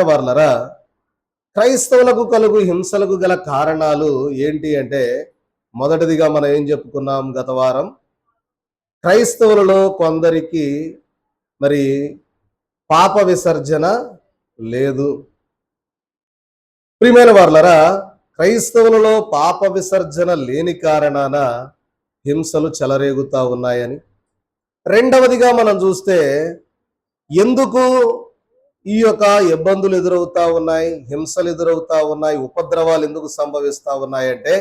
వారలరా, క్రైస్తవులకు కలుగు హింసలకు గల కారణాలు ఏంటి అంటే, మొదటిదిగా మనం ఏం చెప్పుకున్నాం గత వారం? క్రైస్తవులలో కొందరికి మరి పాప విసర్జన లేదు. ప్రియమైన వారలరా, క్రైస్తవులలో పాప విసర్జన లేని కారణాన హింసలు చెలరేగుతా ఉన్నాయని. రెండవదిగా మనం చూస్తే, ఎందుకు ఈ యొక్క ఇబ్బందులు ఎదురవుతా ఉన్నాయి, హింసలు ఎదురవుతా ఉన్నాయి, ఉపద్రవాలు ఎందుకు సంభవిస్తా ఉన్నాయంటే,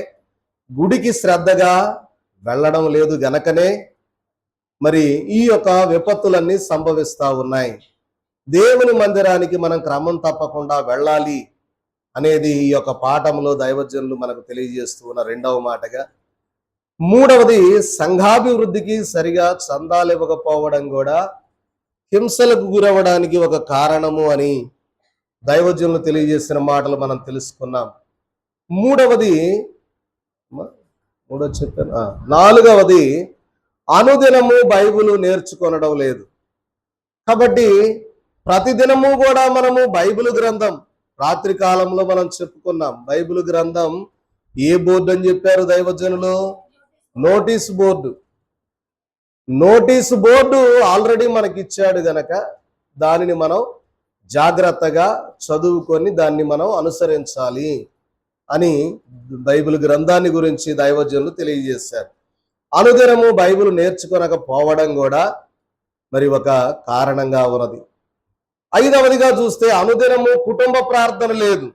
గుడికి శ్రద్ధగా వెళ్ళడం లేదు గనకనే మరి ఈ యొక్క విపత్తులన్నీ సంభవిస్తా ఉన్నాయి. దేవుని మందిరానికి మనం క్రమం తప్పకుండా వెళ్ళాలి అనేది ఈ యొక్క పాఠంలో దైవజనులు మనకు తెలియజేస్తూ ఉన్న రెండవ మాటగా. మూడవది, సంఘాభివృద్ధికి సరిగా చందాలు ఇవ్వకపోవడం కూడా హింసలకు గురవడానికి ఒక కారణము అని దైవజనులు తెలియజేసిన మాటలు మనం తెలుసుకున్నాం. నాలుగవది, అనుదినము బైబిలు నేర్చుకొనడం లేదు. కాబట్టి ప్రతిదినము కూడా మనము బైబిల్ గ్రంథం, రాత్రి కాలంలో మనం చెప్పుకున్నాం, బైబిల్ గ్రంథం ఏ బోర్డు అని చెప్పారు దైవజనులు? Notice board. Notice board already మనకి ఇచ్చాడు గనక దానిని మనం జాగ్రత్తగా చదువుకొని దాన్ని మనం అనుసరించాలి అని బైబిల్ గ్రంథాన్ని గురించి దైవజనులు తెలియజేశారు. అనుదినము బైబిల్ నేర్చుకొనకపోవడం కూడా మరి ఒక కారణంగా ఉన్నది. ఐదవదిగా చూస్తే, అనుదినము కుటుంబ ప్రార్థన లేదు.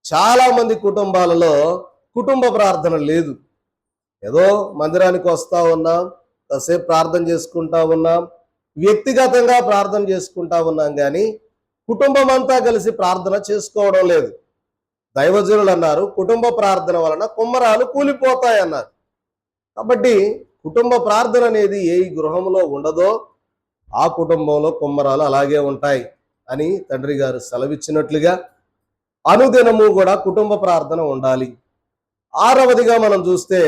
చాలా మంది కుటుంబాలలో కుటుంబ ప్రార్థన లేదు. ఏదో మందిరానికి వస్తా ఉన్నాం, కాసేపు ప్రార్థన చేసుకుంటా ఉన్నాం, వ్యక్తిగతంగా ప్రార్థన చేసుకుంటా ఉన్నాం, కానీ కుటుంబం అంతా కలిసి ప్రార్థన చేసుకోవడం లేదు. దైవజనులు అన్నారు, కుటుంబ ప్రార్థన వలన కుమ్మరాలు కూలిపోతాయి అన్నారు. కాబట్టి కుటుంబ ప్రార్థన అనేది ఏ గృహంలో ఉండదో ఆ కుటుంబంలో కుమ్మరాలు అలాగే ఉంటాయి అని తండ్రి గారు సెలవిచ్చినట్లుగా అనుదినము కూడా కుటుంబ ప్రార్థన ఉండాలి. ఆరవదిగా మనం చూస్తే,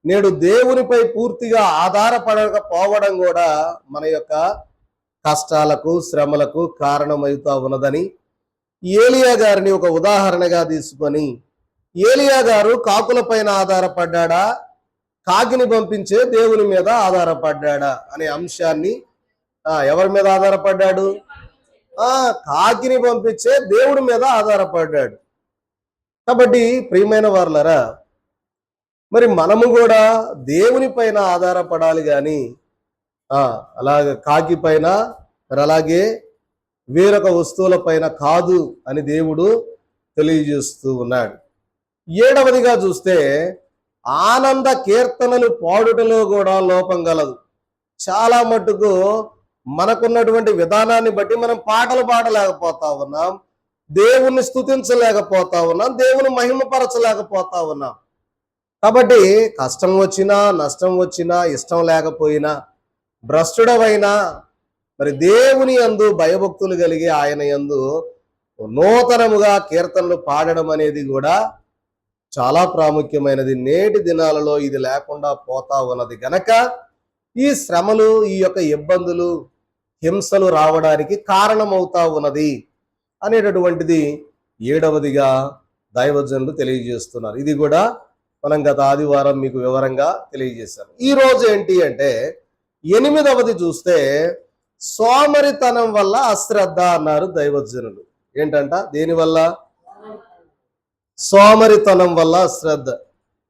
నేడు దేవునిపై పూర్తిగా ఆధారపడకపోవడం కూడా మన యొక్క కష్టాలకు శ్రమలకు కారణమవుతా ఉన్నదని ఏలియా గారిని ఒక ఉదాహరణగా తీసుకొని, ఏలియా గారు కాకుల పైన ఆధారపడ్డా, కాకిని పంపించే దేవుని మీద ఆధారపడ్డా అనే అంశాన్ని, ఎవరి మీద ఆధారపడ్డాడు? కాకిని పంపించే దేవుడి మీద ఆధారపడ్డాడు. కాబట్టి ప్రియమైన వారలారా, మరి మనము కూడా దేవుని పైన ఆధారపడాలి కానీ అలాగే కాకి పైన, మరి అలాగే వేరొక వస్తువుల పైన కాదు అని దేవుడు తెలియజేస్తూ ఉన్నాడు. ఏడవదిగా చూస్తే, ఆనంద కీర్తనలు పాడుటలో కూడా లోపం గలదు. చాలా మట్టుకు మనకున్నటువంటి విధానాన్ని బట్టి మనం పాటలు పాడలేకపోతా ఉన్నాం, దేవుణ్ణి స్తుతించలేకపోతా ఉన్నాం, దేవుని మహిమపరచలేకపోతా ఉన్నాం. కాబట్టి కష్టం వచ్చినా, నష్టం వచ్చినా, ఇష్టం లేకపోయినా, భ్రష్టుడవైనా, మరి దేవుని యందు భయభక్తులు కలిగి ఆయన యందు నూతనముగా కీర్తనలు పాడడం అనేది కూడా చాలా ప్రాముఖ్యమైనది. నేటి దినాలలో ఇది లేకుండా పోతా ఉన్నది గనక ఈ శ్రమలు, ఈ యొక్క ఇబ్బందులు, హింసలు రావడానికి కారణమవుతా ఉన్నది అనేటటువంటిది ఏడవదిగా దైవజనులు తెలియజేస్తున్నారు. ఇది కూడా మనం గత ఆదివారం మీకు వివరంగా తెలియజేశాను. ఈ రోజు ఏంటి అంటే, ఎనిమిదవది చూస్తే, సోమరితనం వల్ల అశ్రద్ధ అన్నారు దైవజనులు. ఏంటంట? దేనివల్ల? సోమరితనం వల్ల అశ్రద్ధ.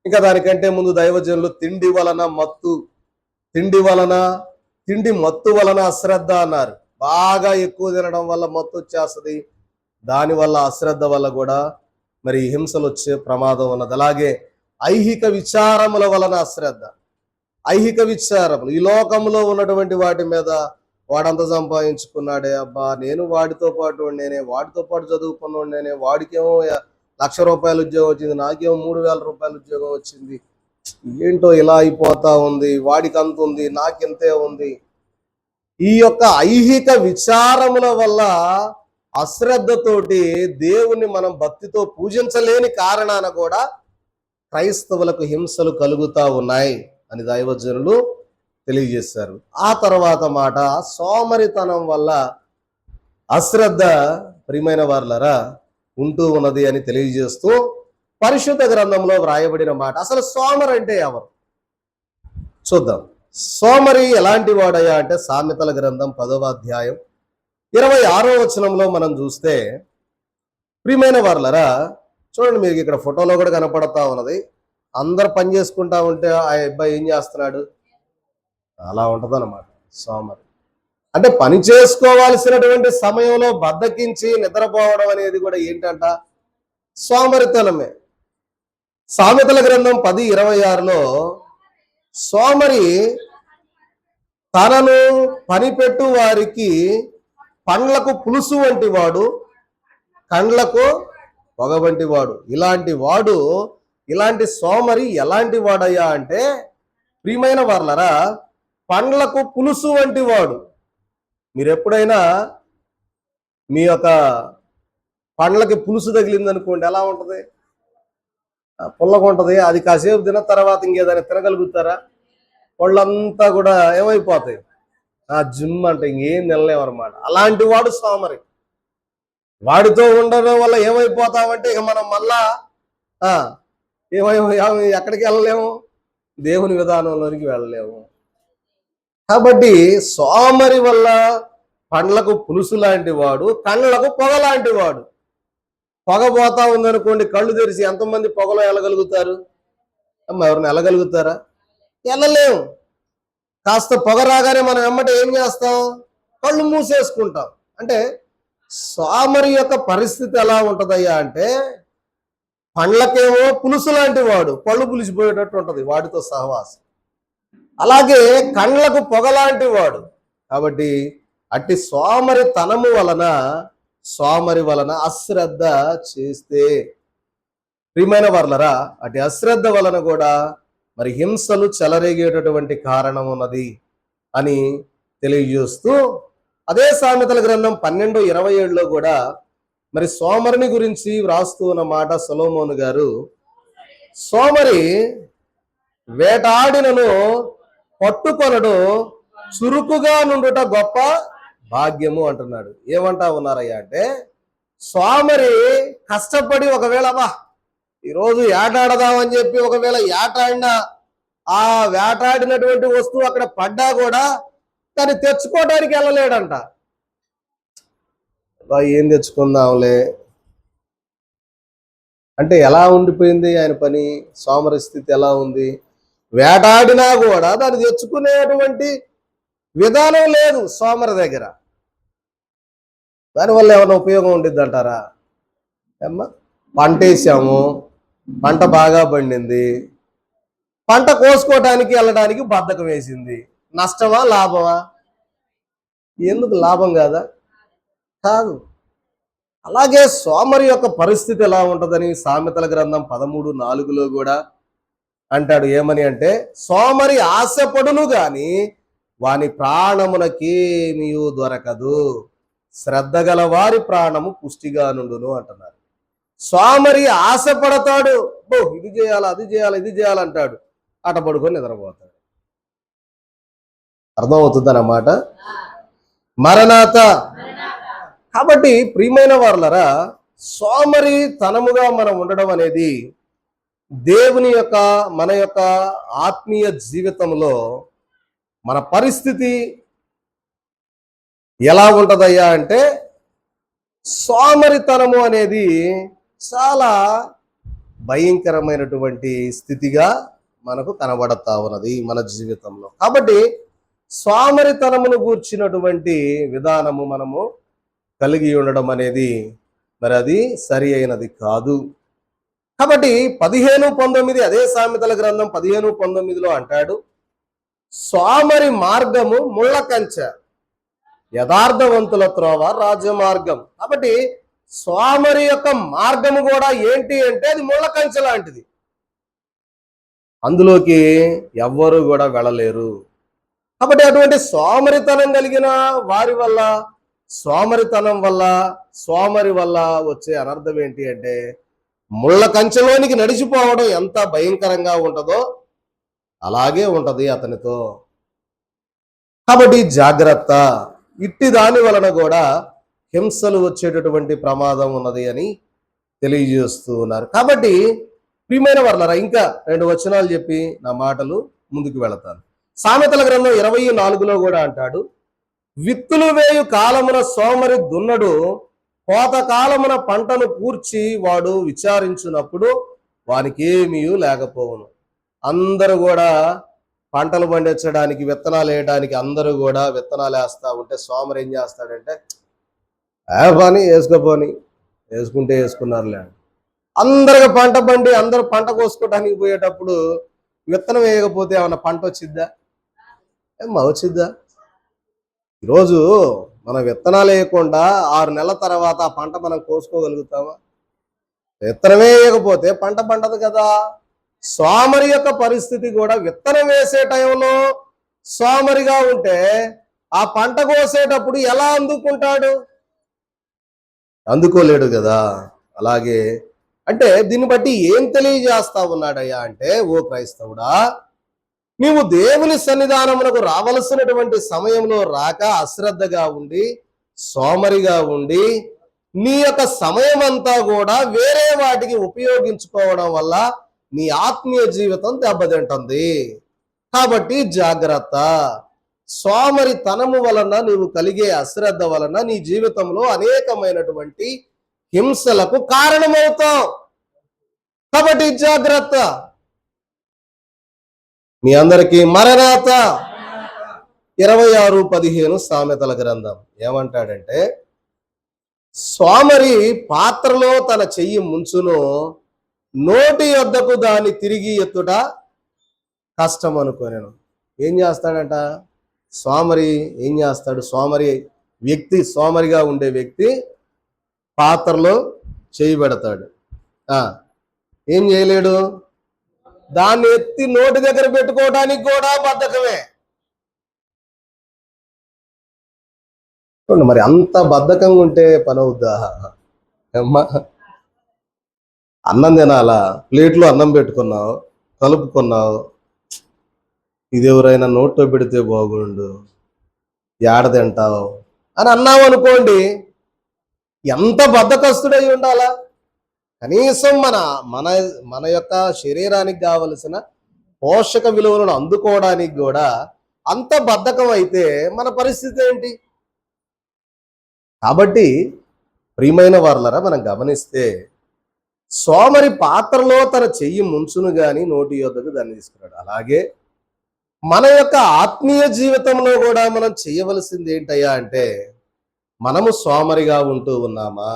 ఇంకా దానికంటే ముందు దైవజనులు తిండి వలన మత్తు, తిండి మత్తు వలన అశ్రద్ధ అన్నారు. బాగా ఎక్కువ తినడం వల్ల మత్తు వచ్చేస్తుంది, దానివల్ల అశ్రద్ధ వల్ల కూడా మరి హింసలు వచ్చే ప్రమాదం ఉన్నది. అలాగే ఐహిక విచారముల వలన అశ్రద్ధ. ఐహిక విచారములు, ఈ లోకంలో ఉన్నటువంటి వాటి మీద, వాడంత సంపాదించుకున్నాడే, అబ్బా నేను వాడితో పాటు చదువుకున్నాడు నేనే, వాడికేమో 1,00,000 రూపాయల ఉద్యోగం వచ్చింది, నాకేమో 3,000 రూపాయల ఉద్యోగం వచ్చింది, ఏంటో ఇలా అయిపోతా ఉంది, వాడికి అంత ఉంది, నాకింతే ఉంది. ఈ యొక్క ఐహిక విచారముల వల్ల, అశ్రద్ధతోటి దేవుణ్ణి మనం భక్తితో పూజించలేని కారణాన కూడా క్రైస్తవులకు హింసలు కలుగుతా ఉన్నాయి అని దైవజనులు తెలియజేశారు. ఆ తర్వాత మాట, సోమరితనం వల్ల అశ్రద్ధ ప్రియమైన వారలారా ఉంటూ ఉన్నది అని తెలియజేస్తూ పరిశుద్ధ గ్రంథంలో వ్రాయబడిన మాట. అసలు సోమరి అంటే ఎవరు చూద్దాం. సోమరి ఎలాంటి వాడయ్యా అంటే సామెతల గ్రంథం 10వ అధ్యాయం 26వ వచనంలో మనం చూస్తే, ప్రియమైన వారలారా చూడండి, మీకు ఇక్కడ ఫోటోలో కూడా కనపడతా ఉన్నది. అందరు పని చేసుకుంటా ఉంటే ఆ అబ్బాయి ఏం చేస్తున్నాడు, అలా ఉంటది అన్నమాట సోమరి. అంటే పని చేసుకోవాల్సినటువంటి సమయంలో బద్దకించి నిద్రపోవడం అనేది కూడా ఏంటంట, సోమరితనమే. సామెతల గ్రంథం 10:26లో సోమరి తనను పనిపెట్టు వారికి పండ్లకు పులుసు వంటి వాడు, కండ్లకు పొగ వంటి వాడు. ఇలాంటి సోమరి ఎలాంటి వాడయ్యా అంటే, ప్రియమైన వారలరా, పండ్లకు పులుసు వంటి వాడు. మీరు ఎప్పుడైనా మీ యొక్క పండ్లకి పులుసు తగిలిందనుకోండి, ఎలా ఉంటుంది, పుల్లగా ఉంటుంది. అది కాసేపు తిన్న తర్వాత ఇంకేదైనా తినగలుగుతారా? వాళ్ళంతా కూడా ఏమైపోతాయి, జిమ్ అంటే ఇంకేం తినలేమన్నమాట. అలాంటి వాడు సోమరి. వాడితో ఉండడం వల్ల ఏమైపోతామంటే ఇక మనం మళ్ళా ఎక్కడికి వెళ్ళలేము, దేవుని విధానంలోనికి వెళ్ళలేము. కాబట్టి సోమరి వల్ల పండ్లకు పులుసు లాంటి వాడు, కళ్ళకు పొగ లాంటి వాడు. పొగ పోతా ఉందనుకోండి, కళ్ళు తెరిచి ఎంతమంది పొగలో వెళ్ళగలుగుతారు? ఎవరిని వెళ్ళగలుగుతారా? వెళ్ళలేము. కాస్త పొగ రాగానే మనం వెంబట ఏం చేస్తాం, కళ్ళు మూసేసుకుంటాం. అంటే సోమరి యొక్క పరిస్థితి ఎలా ఉంటదయ్యా అంటే, పండ్లకేమో పులుసు లాంటి వాడు, పళ్ళు పులిసిపోయేటట్టు ఉంటది వాడితో సహవాసం. అలాగే కండ్లకు పొగలాంటి వాడు. కాబట్టి అట్టి సోమరి వలన అశ్రద్ధ చేస్తే, ప్రియమైన వారలరా, అటు అశ్రద్ధ వలన కూడా మరి హింసలు చెలరేగేటటువంటి కారణం ఉన్నది అని తెలియజేస్తూ, అదే సామెతల గ్రంథం 12:27లో కూడా మరి సోమరిని గురించి వ్రాస్తూ ఉన్న మాట సొలొమోను గారు, సోమరి వేటాడినను పట్టుకొనడు, చురుకుగా నుండుట గొప్ప భాగ్యము అంటున్నాడు. ఏమంటా ఉన్నారయ్యా అంటే, సోమరి కష్టపడి ఒకవేళ ఈరోజు ఏటాడదామని చెప్పి ఒకవేళ ఏటాడినా ఆ వేటాడినటువంటి వస్తువు అక్కడ పడ్డా కూడా దాన్ని తెచ్చుకోవడానికి వెళ్ళలేడంట. ఏం తెచ్చుకుందాంలే అంటే ఎలా ఉండిపోయింది ఆయన పని, సోమరి స్థితి ఎలా ఉంది? వేటాడినా కూడా దాన్ని తెచ్చుకునేటువంటి విధానం లేదు సోమరి దగ్గర. దానివల్ల ఏమైనా ఉపయోగం ఉండిద్ది అంటారా? పంట వేసాము, పంట బాగా పండింది, పంట కోసుకోవటానికి వెళ్ళడానికి బద్ధకం వేసింది. నష్టమా లాభమా? ఎందుకు లాభం కాదా? కాదు. అలాగే సోమరి యొక్క పరిస్థితి ఎలా ఉంటుందని సామెతల గ్రంథం 13:4లో కూడా అంటాడు. ఏమని అంటే, సోమరి ఆశపడును గాని వాని ప్రాణమునకేమీ దొరకదు, శ్రద్ధ గల వారి ప్రాణము పుష్టిగా నుండును అంటున్నారు. సోమరి ఆశపడతాడు, ఇది చేయాలా, అది చేయాలి, ఇది చేయాలంటాడు, అట పడుకొని నిద్రపోతాడు. అర్థమవుతుందన్నమాట. మరణాత. కాబట్టి ప్రియమైన వారలరా, సోమరి తనముగా మనం ఉండడం అనేది దేవుని యొక్క మన యొక్క ఆత్మీయ జీవితంలో మన పరిస్థితి ఎలా ఉంటదయ్యా అంటే, సోమరితనము అనేది చాలా భయంకరమైనటువంటి స్థితిగా మనకు కనబడతా ఉన్నది మన జీవితంలో. కాబట్టి సోమరితనమును గూర్చినటువంటి విధానము మనము కలిగి ఉండడం అనేది మరి అది సరి అయినది కాదు. కాబట్టి 15:19 అదే సామెతల గ్రంథం 15:19లో అంటాడు, సోమరి మార్గము ముళ్ళ కంచె, యథార్థవంతుల త్రోవ రాజమార్గం. కాబట్టి సోమరి యొక్క మార్గము కూడా ఏంటి అంటే అది ముళ్ళ కంచె లాంటిది, అందులోకి ఎవ్వరూ కూడా వెళ్ళలేరు. కాబట్టి అటువంటి సోమరితనం కలిగిన వారి వల్ల, సోమరి వల్ల వచ్చే అనర్థం ఏంటి అంటే, ముళ్ళ కంచెలోనికి నడిచిపోవడం ఎంత భయంకరంగా ఉంటుందో అలాగే ఉంటది అతనితో. కాబట్టి జాగ్రత్త. ఇట్టి దాని వలన కూడా హింసలు వచ్చేటటువంటి ప్రమాదం ఉన్నది అని తెలియజేస్తూ ఉన్నారు. కాబట్టి ప్రియమైన వర్లరా, ఇంకా 2 వచనాలు చెప్పి నా మాటలు ముందుకు వెళతాను. సామెతల గ్రంథం 24లో కూడా అంటాడు, విత్తులు వేయు కాలమున సోమరి దున్నడు, కోత కాలమున పంటను కూర్చి వాడు విచారించినప్పుడు వానికి ఏమీ లేకపోవును. అందరూ కూడా పంటలు పండించడానికి, విత్తనాలు వేయడానికి అందరూ కూడా విత్తనాలు వేస్తా ఉంటే సోమరి ఏం చేస్తాడంటే, పని వేసుకోపోని, వేసుకుంటే వేసుకున్నారులే. అందరికి పంట పండి అందరూ పంట కోసుకోవడానికి పోయేటప్పుడు విత్తనం వేయకపోతే ఏమన్నా పంట వచ్చిద్దా? వచ్చిద్దా? ఈరోజు మనం విత్తనాలు వేయకుండా 6 నెలల తర్వాత ఆ పంట మనం కోసుకోగలుగుతామా? విత్తనమే వేయకపోతే పంట పండదు కదా. సోమరి యొక్క పరిస్థితి కూడా విత్తనం వేసే టైంలో సోమరిగా ఉంటే ఆ పంట కోసేటప్పుడు ఎలా అందుకుంటాడు? అందుకోలేడు కదా. అలాగే అంటే దీన్ని బట్టి ఏం తెలియజేస్తా ఉన్నాడయ్యా అంటే, ఓ క్రైస్తవుడా, నీవు దేవుని సన్నిధానమునకు రావలసినటువంటి సమయంలో రాక అశ్రద్ధగా ఉండి, సోమరిగా ఉండి, నీ యొక్క సమయం అంతా కూడా వేరే వాటికి ఉపయోగించుకోవడం వల్ల నీ ఆత్మీయ జీవితం దెబ్బతింటుంది. కాబట్టి జాగ్రత్త. సోమరితనము వలన నీవు కలిగే అశ్రద్ధ వలన నీ జీవితంలో అనేకమైనటువంటి హింసలకు కారణమవుతావు. కాబట్టి జాగ్రత్త. మీ అందరికీ మరణాత. 26:15 సామెతల గ్రంథం ఏమంటాడంటే, సోమరి పాత్రలో తన చెయ్యి ముంచును, నోటి యొద్దకు దాన్ని తిరిగి ఎత్తుట కష్టం అనుకోనేను. ఏం చేస్తాడంట సోమరి? ఏం చేస్తాడు? సోమరిగా ఉండే వ్యక్తి పాత్రలో చేయి పెడతాడు. ఏం చేయలేడు. దాన్ని ఎత్తి నోటి దగ్గర పెట్టుకోవడానికి కూడా బద్ధకమే. మరి అంత బద్ధకంగా ఉంటే పని అవుద్దా? అమ్మా, అన్నం తినాలా, ప్లేట్లో అన్నం పెట్టుకున్నావు, కలుపుకున్నావు, ఇది ఎవరైనా నోట్లో పెడితే బాగుండు, ఏడ తింటావు అని అన్నావు అనుకోండి, ఎంత బద్ధకస్తుడై ఉండాలా? కనీసం మన మన యొక్క శరీరానికి కావలసిన పోషక విలువలను అందుకోవడానికి కూడా అంత బద్ధకం అయితే మన పరిస్థితి ఏంటి? కాబట్టి ప్రియమైన వారలారా, మనం గమనిస్తే సోమరి పాత్రలో తన చెయ్యి ముంచును గాని నోటి యొద్దకు దాన్ని తీసుకున్నాడు. అలాగే మన యొక్క ఆత్మీయ జీవితంలో కూడా మనం చేయవలసింది ఏంటయ్యా అంటే, మనము సోమరిగా ఉంటూ ఉన్నామా?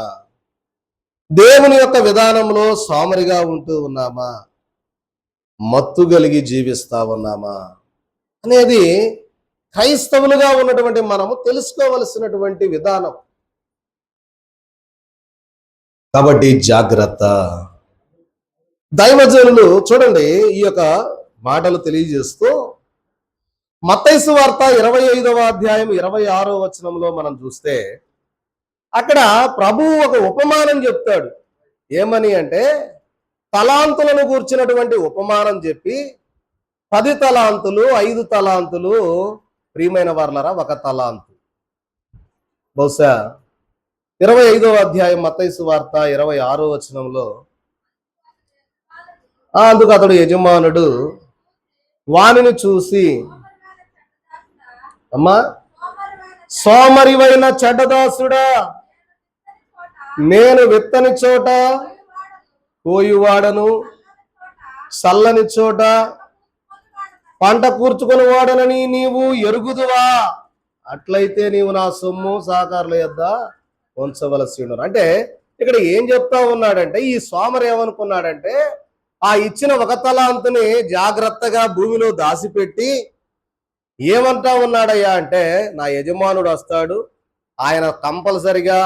దేవుని యొక్క విధానంలో సోమరిగా ఉంటూ ఉన్నామా? మత్తు కలిగి జీవిస్తా ఉన్నామా అనేది క్రైస్తవులుగా ఉన్నటువంటి మనము తెలుసుకోవలసినటువంటి విధానం. కాబట్టి జాగ్రత్త. దైవజనులు చూడండి, ఈ యొక్క మాటలు తెలియజేస్తూ మత్తయి సువార్త 25వ అధ్యాయం 26వ వచనంలో మనం చూస్తే, అక్కడ ప్రభువు ఒక ఉపమానం చెప్తాడు. ఏమని అంటే, తలాంతులను గూర్చినటువంటి ఉపమానం చెప్పి, 10 తలాంతులు 5 తలాంతులు, ప్రియమైన వారలారా 1 తలాంతు. బహుశా 25వ అధ్యాయం మత్తయి సువార్త 26వ వచనంలో, అందుకు అతడు యజమానుడు వానిని చూసి, అమ్మా సోమరివైన చెడ్డదాసుడా, నేను విత్తని చోట కోయువాడను, చల్లని చోట పంట కూర్చుకొని వాడనని నీవు ఎరుగుదువా? అట్లయితే నీవు నా సొమ్ము సహకారుల యొద్ద ఉంచవలసి ఉండను. అంటే ఇక్కడ ఏం చెప్తా ఉన్నాడంటే, ఈ సోమరి ఏమనుకున్నాడంటే, ఆ ఇచ్చిన 1 తలాంతుని జాగ్రత్తగా భూమిలో దాచిపెట్టి ఏమంటా ఉన్నాడయ్యా అంటే, నా యజమానుడు వస్తాడు, ఆయన కంపల్సరిగా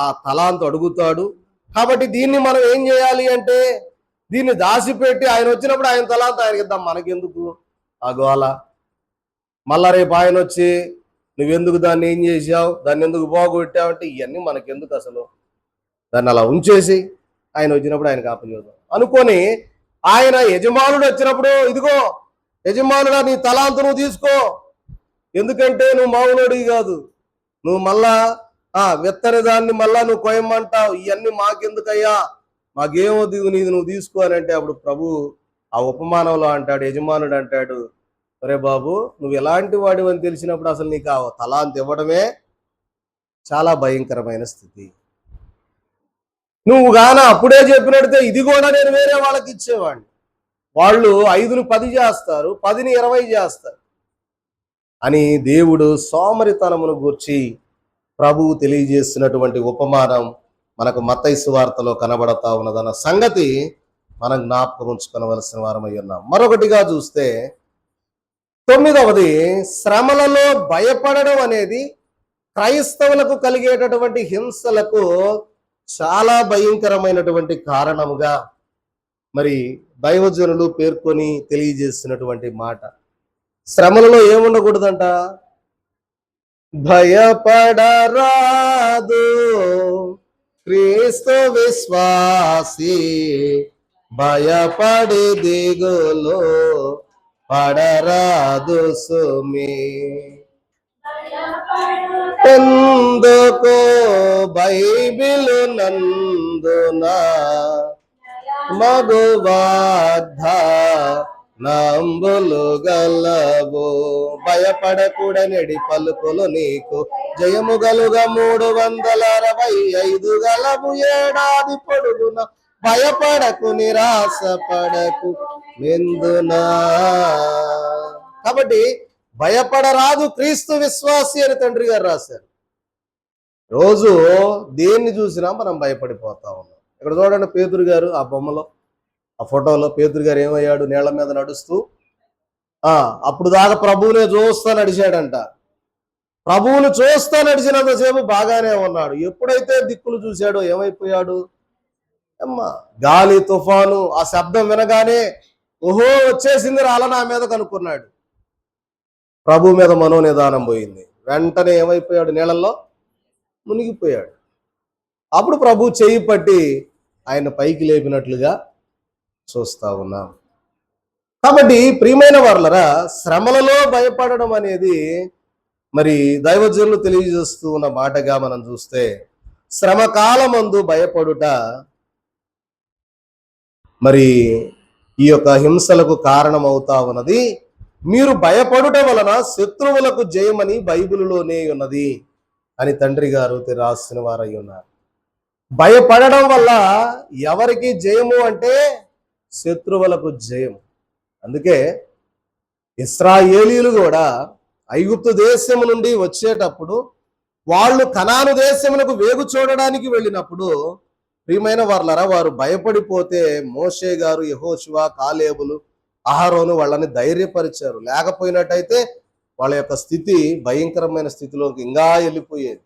ఆ తలాంతు అడుగుతాడు, కాబట్టి దీన్ని మనం ఏం చేయాలి అంటే, దీన్ని దాచిపెట్టి ఆయన వచ్చినప్పుడు ఆయన తలాంతు ఆయనకి ఇద్దాం, మనకెందుకు ఆ గోల? మళ్ళా రేపు ఆయన వచ్చి నువ్వెందుకు దాన్ని ఏం చేసావు, దాన్ని ఎందుకు పోగొట్టావంటే, ఇవన్నీ మనకెందుకు, అసలు దాన్ని అలా ఉంచేసి ఆయన వచ్చినప్పుడు ఆయనకు అప్పచెబుదాం అనుకొని, ఆయన యజమానుడు వచ్చినప్పుడు, ఇదిగో యజమానుడా నీ తలాంతు నువ్వు తీసుకో, ఎందుకంటే నువ్వు మామూలుడివి కాదు, నువ్వు మళ్ళా విత్తని దాన్ని మళ్ళా నువ్వు కొయ్యమంటావు, ఇవన్నీ మాకెందుకయ్యా, మాకేమొద్దు, నీది నువ్వు తీసుకో అని అంటే అప్పుడు ప్రభు ఆ ఉపమానంలో అంటాడు, యజమానుడు అంటాడు, ఒరే బాబు, నువ్వు ఎలాంటి వాడివి అని తెలిసినప్పుడు అసలు నీకు ఆ తలాంతి ఇవ్వడమే చాలా భయంకరమైన స్థితి. నువ్వు గాన అప్పుడే చెప్పినట్టే ఇది కూడా నేను వేరే వాళ్ళకి ఇచ్చేవాడిని. వాళ్ళు 5ని 10 చేస్తారు, 10ని 20 చేస్తారు అని దేవుడు సోమరితనమును గూర్చి ప్రభువు తెలియజేస్తున్నటువంటి ఉపమానం మనకు మత్తయి సువార్తలో కనబడతా ఉన్నదన్న సంగతి మనం జ్ఞాపకం ఉంచుకోవలసిన వారమై ఉన్నాం. మరొకటిగా చూస్తే 9వది, శ్రమలలో భయపడడం అనేది క్రైస్తవులకు కలిగేటటువంటి హింసలకు చాలా భయంకరమైనటువంటి కారణముగా మరి దైవజనులు పేర్కొని తెలియజేస్తున్నటువంటి మాట. శ్రమలలో ఏముండకూడదంట, భయపడరాదు క్రీస్తు విశ్వాసి, భయపడి దిగులు పడరాదు సుమి. ఎందుకు బైబిలు నందున మగువాగ్ధ నంబులు గలవు, భయపడకూడనెడి పలుకులు నీకు జయము గలుగా 365 గలవు ఏడాది పొడుగున, భయపడకు నిరాశపడకు నిందునా. కాబట్టి భయపడరాదు క్రీస్తు విశ్వాసి అని తండ్రి గారు రాశారు. రోజు దేన్ని చూసినా మనం భయపడిపోతా ఉన్నాం. ఇక్కడ చూడండి, పేతురు గారు ఆ బొమ్మలో, ఆ ఫోటోలో పేతురు గారు ఏమయ్యాడు, నీళ్ల మీద నడుస్తూ అప్పుడు దాకా ప్రభువునే చూస్తా నడిచాడంట. ప్రభువును చూస్తా నడిచినంతసేపు బాగానే ఉన్నాడు. ఎప్పుడైతే దిక్కులు చూశాడో ఏమైపోయాడు, గాలి తుఫాను ఆ శబ్దం వినగానే ఓహో వచ్చేసింది రాల నా మీద కనుక్కున్నాడు. ప్రభు మీద మనోనిదానం పోయింది. వెంటనే ఏమైపోయాడు, నీళ్ళల్లో మునిగిపోయాడు. అప్పుడు ప్రభు చేయి పట్టి ఆయన పైకి లేపినట్లుగా చూస్తా ఉన్నాం. కాబట్టి ప్రియమైన వారలారా, శ్రమలలో భయపడడం అనేది మరి దైవజనులు తెలియజేస్తూ ఉన్న మాటగా మనం చూస్తే, శ్రమకాలమందు భయపడుట మరి ఈ యొక్క హింసలకు కారణమవుతా ఉన్నది. మీరు భయపడుట వలన శత్రువులకు జయమని బైబిలులోనే ఉన్నది అని తండ్రి గారు రాసిన వారై ఉన్నారు. భయపడడం వల్ల ఎవరికి జయము అంటే శత్రువులకు జయం. అందుకే ఇశ్రాయేలీయులు కూడా ఐగుప్తు దేశము నుండి వచ్చేటప్పుడు వాళ్ళు కనాను దేశమునకు వేగు చూడడానికి వెళ్ళినప్పుడు ప్రియమైన వారలారా, వారు భయపడిపోతే మోషే గారు, యెహోషువ, కాలేబులు, అహరోను వాళ్ళని ధైర్యపరిచారు. లేకపోయినట్టయితే వాళ్ళ యొక్క స్థితి భయంకరమైన స్థితిలోకి ఇంకా వెళ్ళిపోయేది.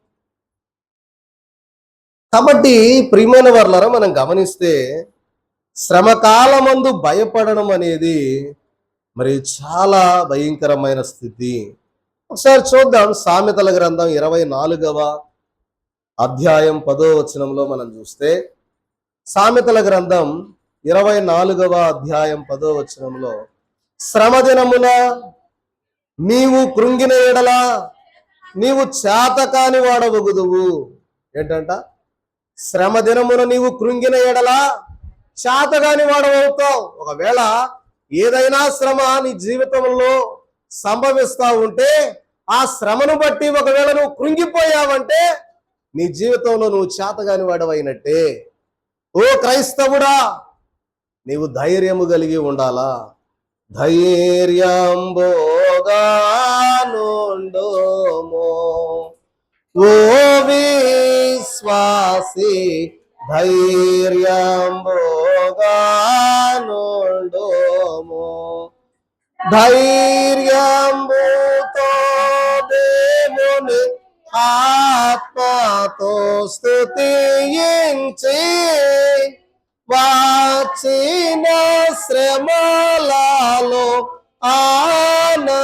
కాబట్టి ప్రియమైన వారలారా, మనం గమనిస్తే శ్రమకాలమందు భయపడడం అనేది మరి చాలా భయంకరమైన స్థితి. ఒకసారి చూద్దాం, సామెతల గ్రంథం 24వ అధ్యాయం 10వ వచనంలో మనం చూస్తే, సామెతల గ్రంథం 24వ అధ్యాయం 10వ వచనంలో, శ్రమ దినమున నీవు కృంగిన ఎడల నీవు చేతకాని వాడవగుదువు. ఏంటంట, శ్రమ దినమున నీవు కృంగిన ఎడల చేతకాని వాడవవుతావు. ఒకవేళ ఏదైనా శ్రమ నీ జీవితంలో సంభవిస్తా ఉంటే ఆ శ్రమను బట్టి ఒకవేళ నువ్వు కృంగిపోయావంటే నీ జీవితంలో నువ్వు చేతగాని వాడవైనట్టే. ఓ క్రైస్తవుడా, నీవు ధైర్యము కలిగి ఉండాలా. ధైర్యంబోగానుండుమో ఓ విశ్వాసి, ధైర్యంబోగానుండుమో. ధైర్యంబుతో దేవుని ఆత్మతో స్తుతించి వచ్చిన శ్రమలలో ఆనందించుమో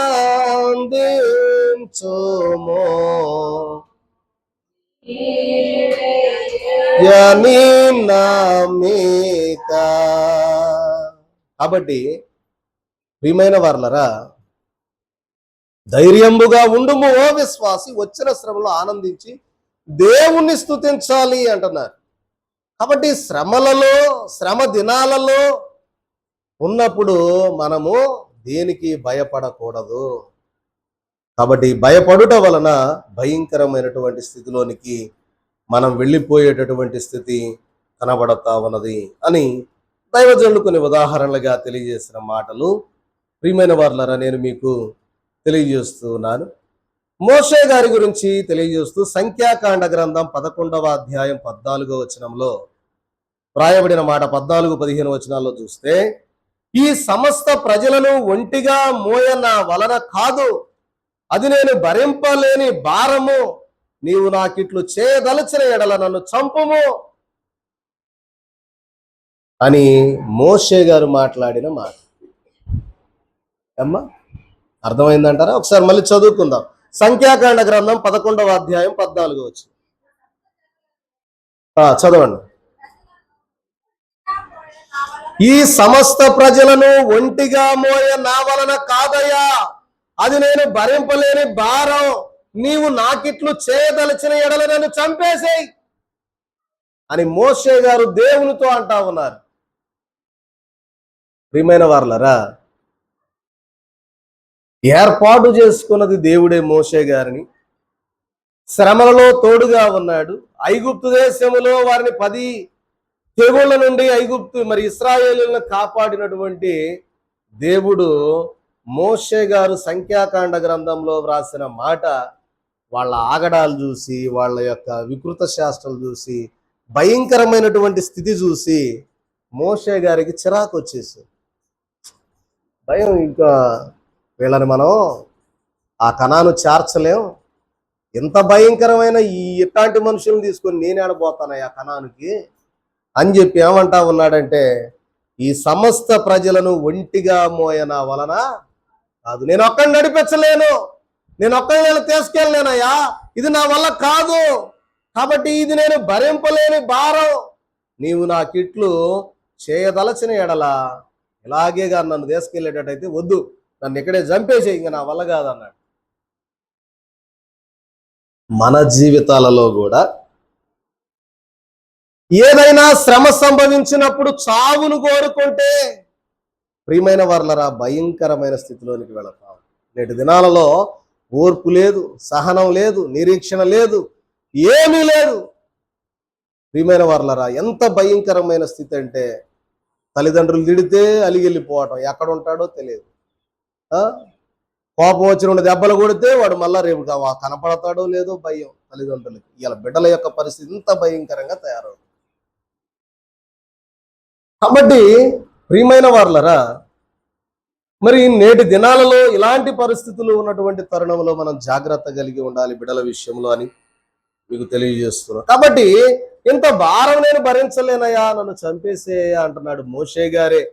యని నమ్మిక. కాబట్టి ప్రియమైన వారలారా, ధైర్యంబుగా ఉండుము ఓ విశ్వాసి, వచ్చిన శ్రమలో ఆనందించి దేవుణ్ణి స్తుతించాలి అంటున్నారు. కాబట్టి శ్రమ దినాలలో ఉన్నప్పుడు మనము దేనికి భయపడకూడదు. కాబట్టి భయపడుట వలన భయంకరమైనటువంటి స్థితిలోనికి మనం వెళ్ళిపోయేటటువంటి స్థితి కనబడతా ఉన్నది అని దైవజనులు కొన్ని ఉదాహరణలుగా తెలియజేసిన మాటలు ప్రియమైన వారులారా నేను మీకు తెలియజేస్తున్నాను. మోషే గారి గురించి తెలియజేస్తూ సంఖ్యాకాండ గ్రంథం 11వ అధ్యాయం 14వ వచనంలో వ్రాయబడిన మాట 14-15 వచనాల్లో చూస్తే, ఈ సమస్త ప్రజలను ఒంటిగా మోయ నా వలన కాదు, అది నేను భరింపలేని భారము, నీవు నాకిట్లు చేయదలచిన ఎడల నన్ను చంపుము అని మోషే గారు మాట్లాడిన మాట. అమ్మా అర్థమైందంటారా? ఒకసారి మళ్ళీ చదువుకుందాం. సంఖ్యాకాండ గ్రంథం 11వ అధ్యాయం 14వ వచనం చదవండి. ఈ సమస్త ప్రజలను ఒంటిగా మోయ నా వలన కాదయ్యా, అది నేను భరింపలేని భారం, నీవు నాకిట్లు చేయదలచిన ఎడల నన్ను చంపేసేయ్ అని మోషే గారు దేవునితో అంటా ఉన్నారు. ప్రియమైన వారలారా, ఏర్పాటు చేసుకున్నది దేవుడే మోషే గారిని. శ్రమలలో తోడుగా ఉన్నాడు. ఐగుప్తు దేశములో వారిని 10 తెగుళ్ళ నుండి ఇశ్రాయేలులను కాపాడినటువంటి దేవుడు మోషే గారు సంఖ్యాకాండ గ్రంథంలో వ్రాసిన మాట, వాళ్ళ ఆగడాలు చూసి, వాళ్ళ యొక్క వికృత శాస్త్రాలు చూసి, భయంకరమైనటువంటి స్థితి చూసి మోషే గారికి చిరాకు వచ్చేసి, భయం, ఇంకా వీళ్ళని మనం ఆ కనాను చేర్చలేం, ఎంత భయంకరమైన ఇట్లాంటి మనుషులను తీసుకొని నేను ఆడబోతాను ఆ కనానుకి అని చెప్పి ఏమంటా ఉన్నాడంటే, ఈ సమస్త ప్రజలను ఒంటిగా మోయన వలన కాదు, నేను ఒక్కడిని నడిపించలేను, నేను ఒక్కడిని తీసుకెళ్ళలేనయ్యా, ఇది నా వల్ల కాదు, కాబట్టి ఇది నేను భరింపలేని భారం, నీవు నాకిట్లు చేయదలచిన ఎడల ఇలాగేగా నన్ను తీసుకెళ్ళేటట్టయితే వద్దు, నన్ను ఇక్కడే చంపేసే, ఇంక నా వల్ల కాదన్నాడు. మన జీవితాలలో కూడా ఏదైనా శ్రమ సంభవించినప్పుడు చావును కోరుకుంటే ప్రియమైన వారలారా భయంకరమైన స్థితిలోనికి వెళతాం. నేటి దినాలలో ఓర్పు లేదు, సహనం లేదు, నిరీక్షణ లేదు, ఏమీ లేదు. ప్రియమైన వారలారా ఎంత భయంకరమైన స్థితి అంటే, తల్లిదండ్రులు తిడితే అలిగెళ్ళిపోవటం, ఎక్కడ ఉంటాడో తెలియదు. కోపం వచ్చిన దెబ్బలు కొడితే వాడు మళ్ళా రేపు కనపడతాడో లేదో భయం తల్లిదండ్రులకి. ఇలా బిడ్డల యొక్క పరిస్థితి ఇంత భయంకరంగా తయారవుతుంది. కాబట్టి ప్రియమైన వారలారా, మరి నేటి దినాలలో ఇలాంటి పరిస్థితులు ఉన్నటువంటి తరుణంలో మనం జాగ్రత్త కలిగి ఉండాలి బిడ్డల విషయంలో అని మీకు తెలియజేస్తున్నాను. కాబట్టి ఇంత భారం నేను భరించలేనయా, నన్ను చంపేసేయా అంటున్నాడు మోషే గారే.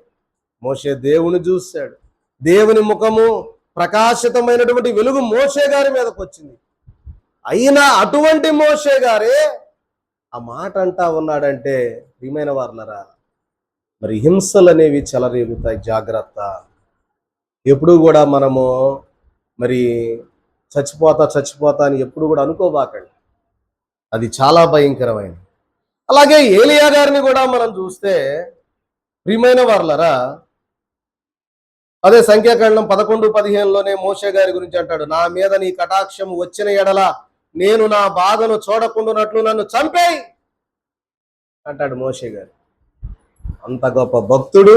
మోషే దేవుని చూశాడు. దేవుని ముఖము ప్రకాశితమైనటువంటి వెలుగు మోషే గారి మీదకి వచ్చింది. అయినా అటువంటి మోషే గారే ఆ మాట అంటా ఉన్నాడంటే ప్రియమైన వారలారా, మరి హింసలు అనేవి చెలరేగుతాయి. జాగ్రత్త. ఎప్పుడు కూడా మనము మరి చచ్చిపోతా అని ఎప్పుడు కూడా అనుకోబాకండి, అది చాలా భయంకరమైనది. అలాగే ఏలియా గారిని కూడా మనం చూస్తే ప్రియమైన వారలారా, అదే సంఖ్యాకాండం 11-15లోనే మోషే గారి గురించి అంటాడు, నా మీద నీ కటాక్షం వచ్చిన ఎడల నేను నా బాధను చూడకుండానట్లు నన్ను చంపేయి అంటాడు మోషే గారు. అంత గొప్ప భక్తుడు,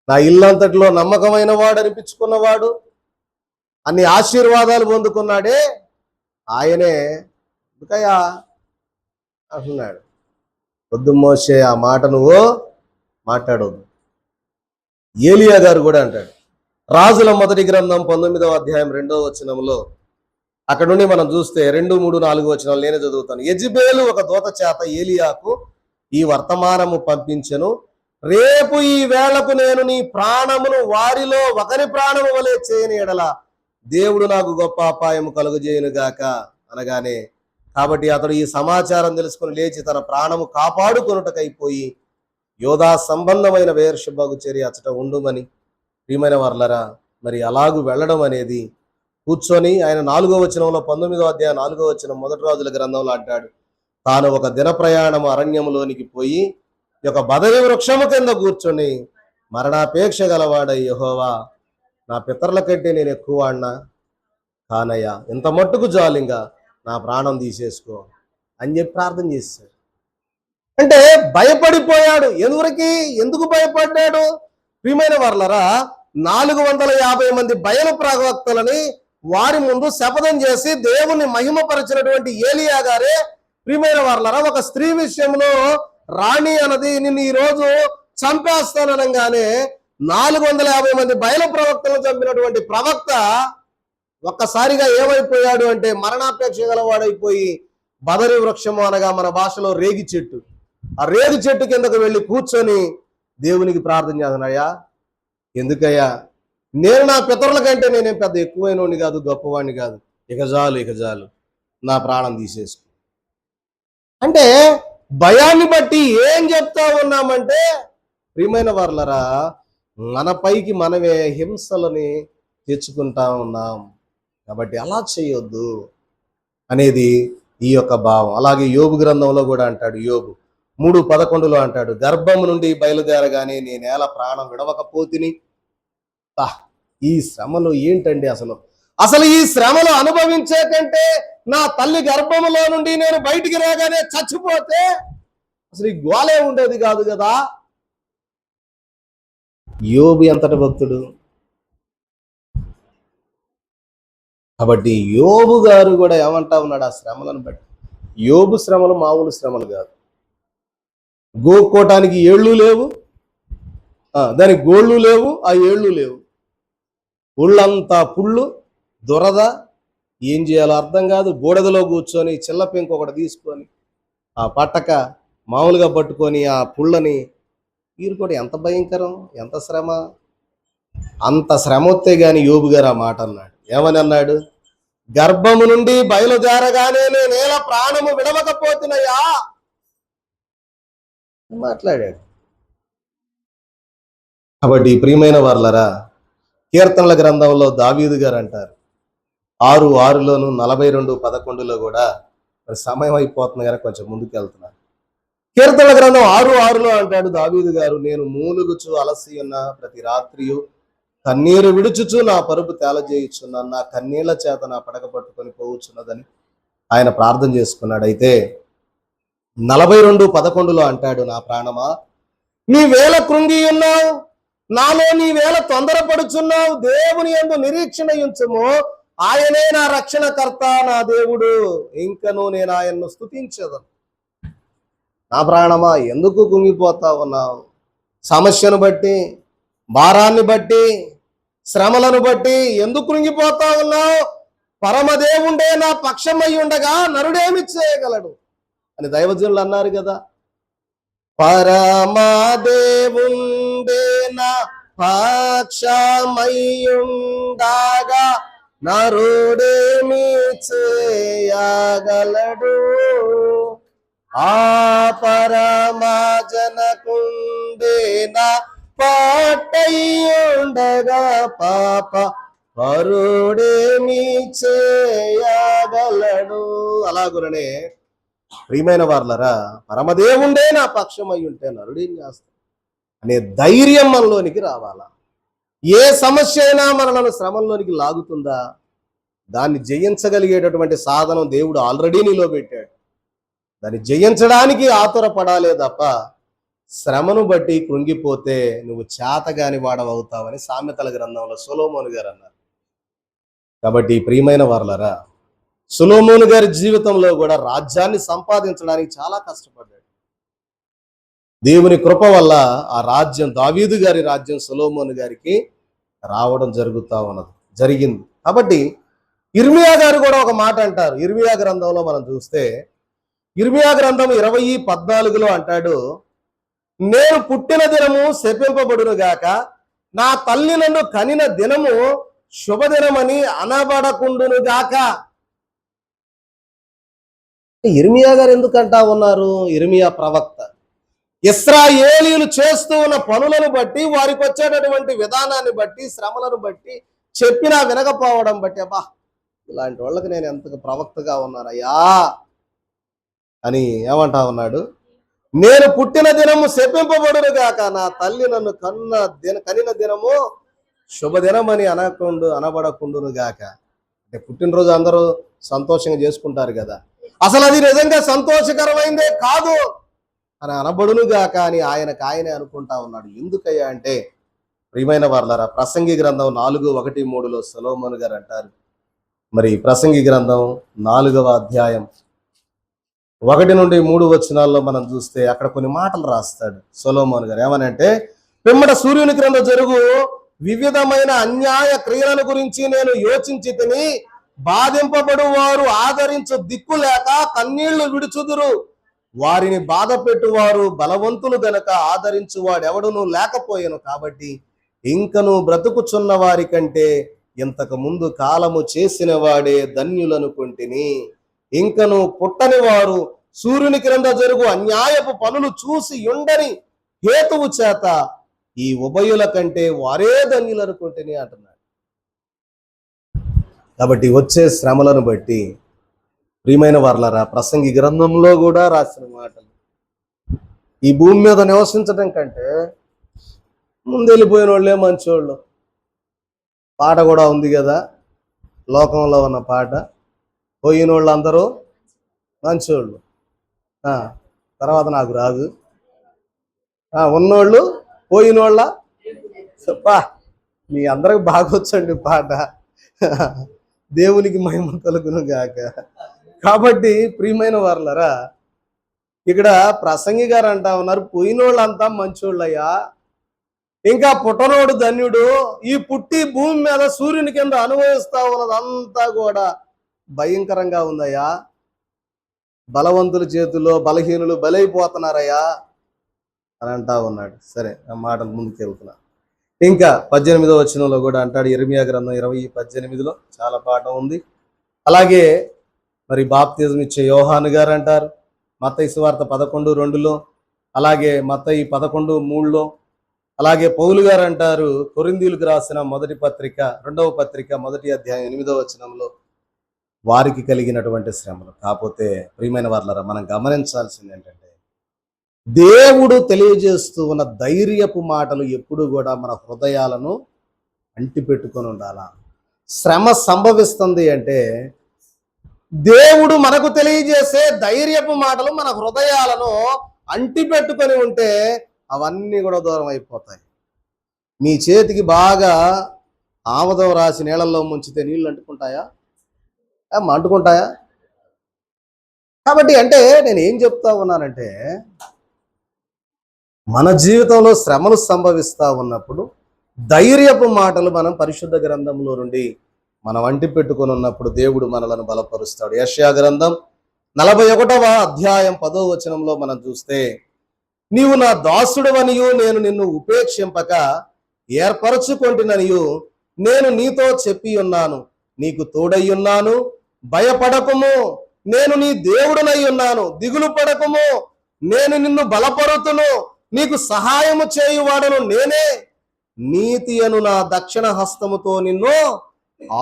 నా ఇల్లంతటిలో నమ్మకమైన వాడు అనిపించుకున్నవాడు, అన్ని ఆశీర్వాదాలు పొందుకున్నాడే ఆయనే ఎందుకయ్యా అంటున్నాడు. వద్దు మోషే, ఆ మాట నువ్వు మాట్లాడవద్దు. ఏలియా గారు కూడా అంటాడు. రాజుల మొదటి గ్రంథం 19వ అధ్యాయం 2వ వచనంలో అక్కడ నుండి మనం చూస్తే 2, 3, 4 వచనాలు నేనే చదువుతాను. యెజెబెలు ఒక దూత చేత ఏలియాకు ఈ వర్తమానము పంపించెను, రేపు ఈ వేళకు నేను నీ ప్రాణమును వారిలో ఒకరి ప్రాణము వలె చేయని ఎడల దేవుడు నాకు గొప్ప అపాయము కలుగజేయును గాక అనగానే, కాబట్టి అతడు ఈ సమాచారం తెలుసుకుని లేచి తన ప్రాణము కాపాడుకొనుటకైపోయి యోధా సంబంధమైన వేర్షెబకు చేరి అచ్చట ఉండుమని. ప్రియమైన వారలారా, మరి అలాగూ వెళ్ళడం అనేది కూర్చొని ఆయన 4వ వచనంలో 19వ అధ్యాయం 4వ వచనం మొదటి రాజుల గ్రంథంలో అంటాడు, తాను ఒక దిన ప్రయాణము అరణ్యములోనికి పోయి ఈ యొక్క బదరి వృక్షము కింద కూర్చొని మరణాపేక్ష గలవాడై యెహోవా, నా పితరుల కంటే నేను ఎక్కువ వాడినా కానయ్యా, ఇంత మట్టుకు జాలింగా నా ప్రాణం తీసేసుకో అని చెప్పి ప్రార్థన చేశాడు. అంటే భయపడిపోయాడు. ఎందుకు భయపడ్డాడు? ప్రియమైన వారలారా, 450 మంది బయలు ప్రవక్తలని వారి ముందు శపథం చేసి దేవుణ్ణి మహిమపరిచినటువంటి ఏలియా గారే ప్రియమైన వారలారా ఒక స్త్రీ విషయంలో రాణి అన్నది నిన్ను ఈ రోజు చంపేస్తాననగానే 450 మంది బయలు ప్రవక్తలను చంపినటువంటి ప్రవక్త ఒక్కసారిగా ఏమైపోయాడు అంటే మరణాపేక్ష గలవాడైపోయి బదరి వృక్షము అనగా మన భాషలో రేగి చెట్టు, ఆ రేగి చెట్టు కిందకు వెళ్ళి కూర్చొని దేవునికి ప్రార్థన చేస్తున్నాయా, ఎందుకయ్యా, నేను నా పితరుల కంటే నేనేం పెద్ద ఎక్కువైనోడిని కాదు, గొప్పవాడిని కాదు, ఇక చాలు నా ప్రాణం తీసేసుకో. అంటే భయాన్ని బట్టి ఏం చెప్తా ఉన్నామంటే ప్రియమైన వారలరా, మన పైకి మనమే హింసలని తెచ్చుకుంటా ఉన్నాం. కాబట్టి అలా చేయొద్దు అనేది ఈ యొక్క భావం. అలాగే యోబు గ్రంథంలో కూడా అంటాడు, యోబు 3:11 అంటాడు, గర్భము నుండి బయలుదేరగానే నేనేలా ప్రాణం విడవకపోతిని. ఈ శ్రమలు ఏంటండి, అసలు ఈ శ్రమలు అనుభవించే కంటే నా తల్లి గర్భములో నుండి నేను బయటికి రాగానే చచ్చిపోతే అసలు ఈ గోలే ఉండేది కాదు కదా. యోబు ఎంతటి భక్తుడు. కాబట్టి యోబు గారు కూడా ఏమంటా ఉన్నాడు ఆ శ్రమలను బట్టి. యోబు శ్రమలు మామూలు శ్రమలు కాదు. గోక్కోటానికి ఏళ్ళు లేవు, దానికి గోళ్ళు లేవు, ఆ ఏళ్ళు లేవు, ఒళ్ళంతా పుళ్ళు దురద, ఏం చేయాలో అర్థం కాదు. బూడదలో కూర్చొని చిల్ల పెంకు ఒకటి తీసుకొని ఆ పట్టక మామూలుగా పట్టుకొని ఆ పుళ్ళని కూడా ఎంత భయంకరం, ఎంత శ్రమ. అంత శ్రమ వస్తే గాని యోబు గారు ఆ మాట అన్నాడు. ఏమని అన్నాడు? గర్భము నుండి బయలుదేరగానే నేనేలా ప్రాణము విడవకపోతున్నాయా మాట్లాడాడు. కాబట్టి ప్రియమైన వారలరా, కీర్తనల గ్రంథంలో దావీదు గారు అంటారు 6:6లోను 42:11లో కూడా సమయం అయిపోతుంది కనుక కొంచెం ముందుకు వెళ్తున్నారు. కీర్తనల గ్రంథం 6:6లో అంటాడు దావీదు గారు, నేను మూలుగుచు అలసి ఉన్న ప్రతి రాత్రియు కన్నీరు విడుచుచు నా పరుపు తేలజేయుచున్నాను, నా కన్నీళ్ల చేత నా పడక పట్టుకొని పోవచ్చున్నదని ఆయన ప్రార్థన చేసుకున్నాడు. అయితే 42:11లో అంటాడు, నా ప్రాణమా నీ వేళ కృంగి ఉన్నావు, నాలో నీ వేళ తొందరపడుచున్నావు, దేవుని యందు నిరీక్షణ ఉంచుము, ఆయనే నా రక్షణకర్త నా దేవుడు, ఇంకను నేను ఆయన్ను స్తుతించదను. నా ప్రాణమా ఎందుకు కుంగిపోతా ఉన్నావు? సమస్యను బట్టి, భారాన్ని బట్టి, శ్రమలను బట్టి ఎందుకు కృంగిపోతా ఉన్నావు? పరమదేవుండే నా పక్షమై ఉండగా నరుడేమి చేయగలడు అని దైవజనులు అన్నారు కదా. పరమదేవుండే నా పక్షమై ఉండగా నరుడేమి చేయగలడు, ఆ పరమజనకుండే నా పాటయ్యుండగా పాప పరుడేమి చేయగలడు. అలాగుననే ప్రియమైన వారలరా, పరమదేవుండే నా పక్షమై ఉంటే నరుడేం చేస్తాడు అనే ధైర్యం మనలోనికి రావాలా. ఏ సమస్య అయినా మనలను శ్రమంలోనికి లాగుతుందా, దాన్ని జయించగలిగేటటువంటి సాధనం దేవుడు ఆల్రెడీ నీలో పెట్టాడు. దాన్ని జయించడానికి ఆతురపడాలే తప్ప శ్రమను బట్టి కృంగిపోతే నువ్వు చేతగాని వాడవవుతావని సామెతల గ్రంథంలో సొలొమోను గారు అన్నారు. కాబట్టి ప్రియమైన వారలారా, సొలొమోను గారి జీవితంలో కూడా రాజ్యాన్ని సంపాదించడానికి చాలా కష్టపడ్డాడు. దేవుని కృప వల్ల ఆ రాజ్యం, దావీదు గారి రాజ్యం సొలొమోను గారికి రావడం జరిగింది. కాబట్టి ఇర్మియా గారు కూడా ఒక మాట అంటారు. ఇర్మియా గ్రంథంలో మనం చూస్తే ఇర్మియా గ్రంథం 20:14లో అంటాడు, నేను పుట్టిన దినము శపింపబడును గాక, నా తల్లి నన్ను కనిన దినము శుభదినమని అనబడకుండును గాక. ఇర్మియా గారు ఎందుకంటా ఉన్నారు? ఇర్మియా ప్రవక్త ఇశ్రాయేలీయులు చేస్తూ ఉన్న పనులను బట్టి, వారికి వచ్చేటటువంటి విధానాన్ని బట్టి, శ్రమలను బట్టి చెప్పినా వినకపోవడం బట్టి అబ్బా ఇలాంటి వాళ్ళకి నేను ఎంతగా ప్రవక్తగా ఉన్నానయ్యా అని ఏమంటా ఉన్నాడు. నేను పుట్టిన దినము శపింపబడును గాక, నా తల్లి నన్ను కనిన దినము శుభదినమని అనబడకుండును గాక. అంటే పుట్టినరోజు అందరూ సంతోషంగా చేసుకుంటారు కదా, అసలు అది నిజంగా సంతోషకరమైందే కాదు అని అనబడును గాక అని ఆయనే అనుకుంటా ఉన్నాడు. ఎందుకయ్యా అంటే ప్రియమైన వారలారా, ప్రసంగి గ్రంథం 4:1-3 సొలొమోను గారు అంటారు. మరి ప్రసంగి గ్రంథం 4వ అధ్యాయం 1-3 వచనాల్లో మనం చూస్తే అక్కడ కొన్ని మాటలు రాస్తాడు సొలొమోను గారు. ఏమనంటే, పిమ్మట సూర్యుని క్రింద జరుగు వివిధమైన అన్యాయ క్రియలను గురించి నేను యోచించి తిని, బాధింపబడు వారు ఆదరించు దిక్కు లేక కన్నీళ్లు విడుచుదురు. వారిని బాధ పెట్టువారు బలవంతులు గనక ఆదరించువాడెవడును లేకపోయాను. కాబట్టి ఇంకను బ్రతుకుచున్న వారి కంటే ఇంతకు ముందు కాలము చేసిన వాడే ధన్యులనుకుంటుని. ఇంకను పుట్టని వారు సూర్యుని క్రింద జరుగు అన్యాయపు పనులు చూసి ఉండని హేతువు చేత ఈ ఉభయుల కంటే వారే ధన్యులనుకుంటుని అంటున్నాడు. కాబట్టి వచ్చే శ్రమలను బట్టి ప్రియమైన వారలారా, ప్రసంగి గ్రంథంలో కూడా రాసిన మాటలు, ఈ భూమి మీద నివసించడం కంటే ముందెళ్ళిపోయిన వాళ్ళే మంచోళ్ళు. పాట కూడా ఉంది కదా, లోకంలో ఉన్న పాట, పోయిన వాళ్ళు అందరూ మంచోళ్ళు, తర్వాత నాకు రాదు, ఉన్నోళ్ళు పోయినోళ్ళ చెప్పా. మీ అందరికి బాగొచ్చండి పాట, దేవునికి మహిమ కలుగును గాక. కాబట్టి ప్రియమైన వారలారా, ఇక్కడ ప్రసంగి గారు అంటా ఉన్నారు, పోయినోళ్ళంతా మంచోళ్ళయ్యా, ఇంకా పుట్టనోడు ధన్యుడు. ఈ పుట్టి భూమి మీద సూర్యుని కింద అనుభవిస్తా ఉన్నదంతా కూడా భయంకరంగా ఉందయ్యా. బలవంతుల చేతుల్లో బలహీనులు బలైపోతున్నారయ్యా అని అంటా ఉన్నాడు. సరే, ఆ మాటలు ముందుకు వెళ్తున్నా. ఇంకా 18వ వచనంలో కూడా అంటాడు, ఇర్మియా గ్రంథం 20:18 చాలా పాఠం ఉంది. అలాగే మరి బాప్తిజం ఇచ్చే యోహాను గారు అంటారు మత్తయి సువార్త 11:2, అలాగే మత్తయి 11:3, అలాగే పౌలు గారు అంటారు కొరింథీయులకు రాసిన మొదటి పత్రిక 2వ పత్రిక 1వ అధ్యాయం 8వ వచనంలో వారికి కలిగినటువంటి శ్రమలు. కాకపోతే ప్రియమైన వారలారా, మనం గమనించాల్సింది ఏంటంటే, దేవుడు తెలియజేస్తూ ఉన్న ధైర్యపు మాటలు ఎప్పుడు కూడా మన హృదయాలను అంటిపెట్టుకొని ఉండాలా. శ్రమ సంభవిస్తుంది అంటే దేవుడు మనకు తెలియజేసే ధైర్యపు మాటలు మన హృదయాలను అంటిపెట్టుకొని ఉంటే అవన్నీ కూడా దూరం అయిపోతాయి. మీ చేతికి బాగా ఆముదం రాసి నీళ్ళల్లో ముంచితే నీళ్ళు అంటుకుంటాయా? అంటుకుంటాయా? కాబట్టి అంటే నేను ఏం చెప్తా ఉన్నానంటే, మన జీవితంలో శ్రమలు సంభవిస్తూ ఉన్నప్పుడు ధైర్యపు మాటలు మనం పరిశుద్ధ గ్రంథంలో నుండి మనం అంటి పెట్టుకొని ఉన్నప్పుడు దేవుడు మనలను బలపరుస్తాడు. యెషయా గ్రంథం 41వ అధ్యాయం 10వ వచనంలో మనం చూస్తే, నీవు నా దాసుడవనియు నేను నిన్ను ఉపేక్షింపక ఏర్పరచుకొంటిననియు నేను నీతో చెప్పి ఉన్నాను, నీకు తోడయ్యున్నాను, భయపడకుము, నేను నీ దేవుడునై ఉన్నాను, దిగులు పడకుము, నేను నిన్ను బలపరుతును, నీకు సహాయము చేయువాడను నేనే, నీతి అను నా దక్షిణ హస్తముతో నిన్ను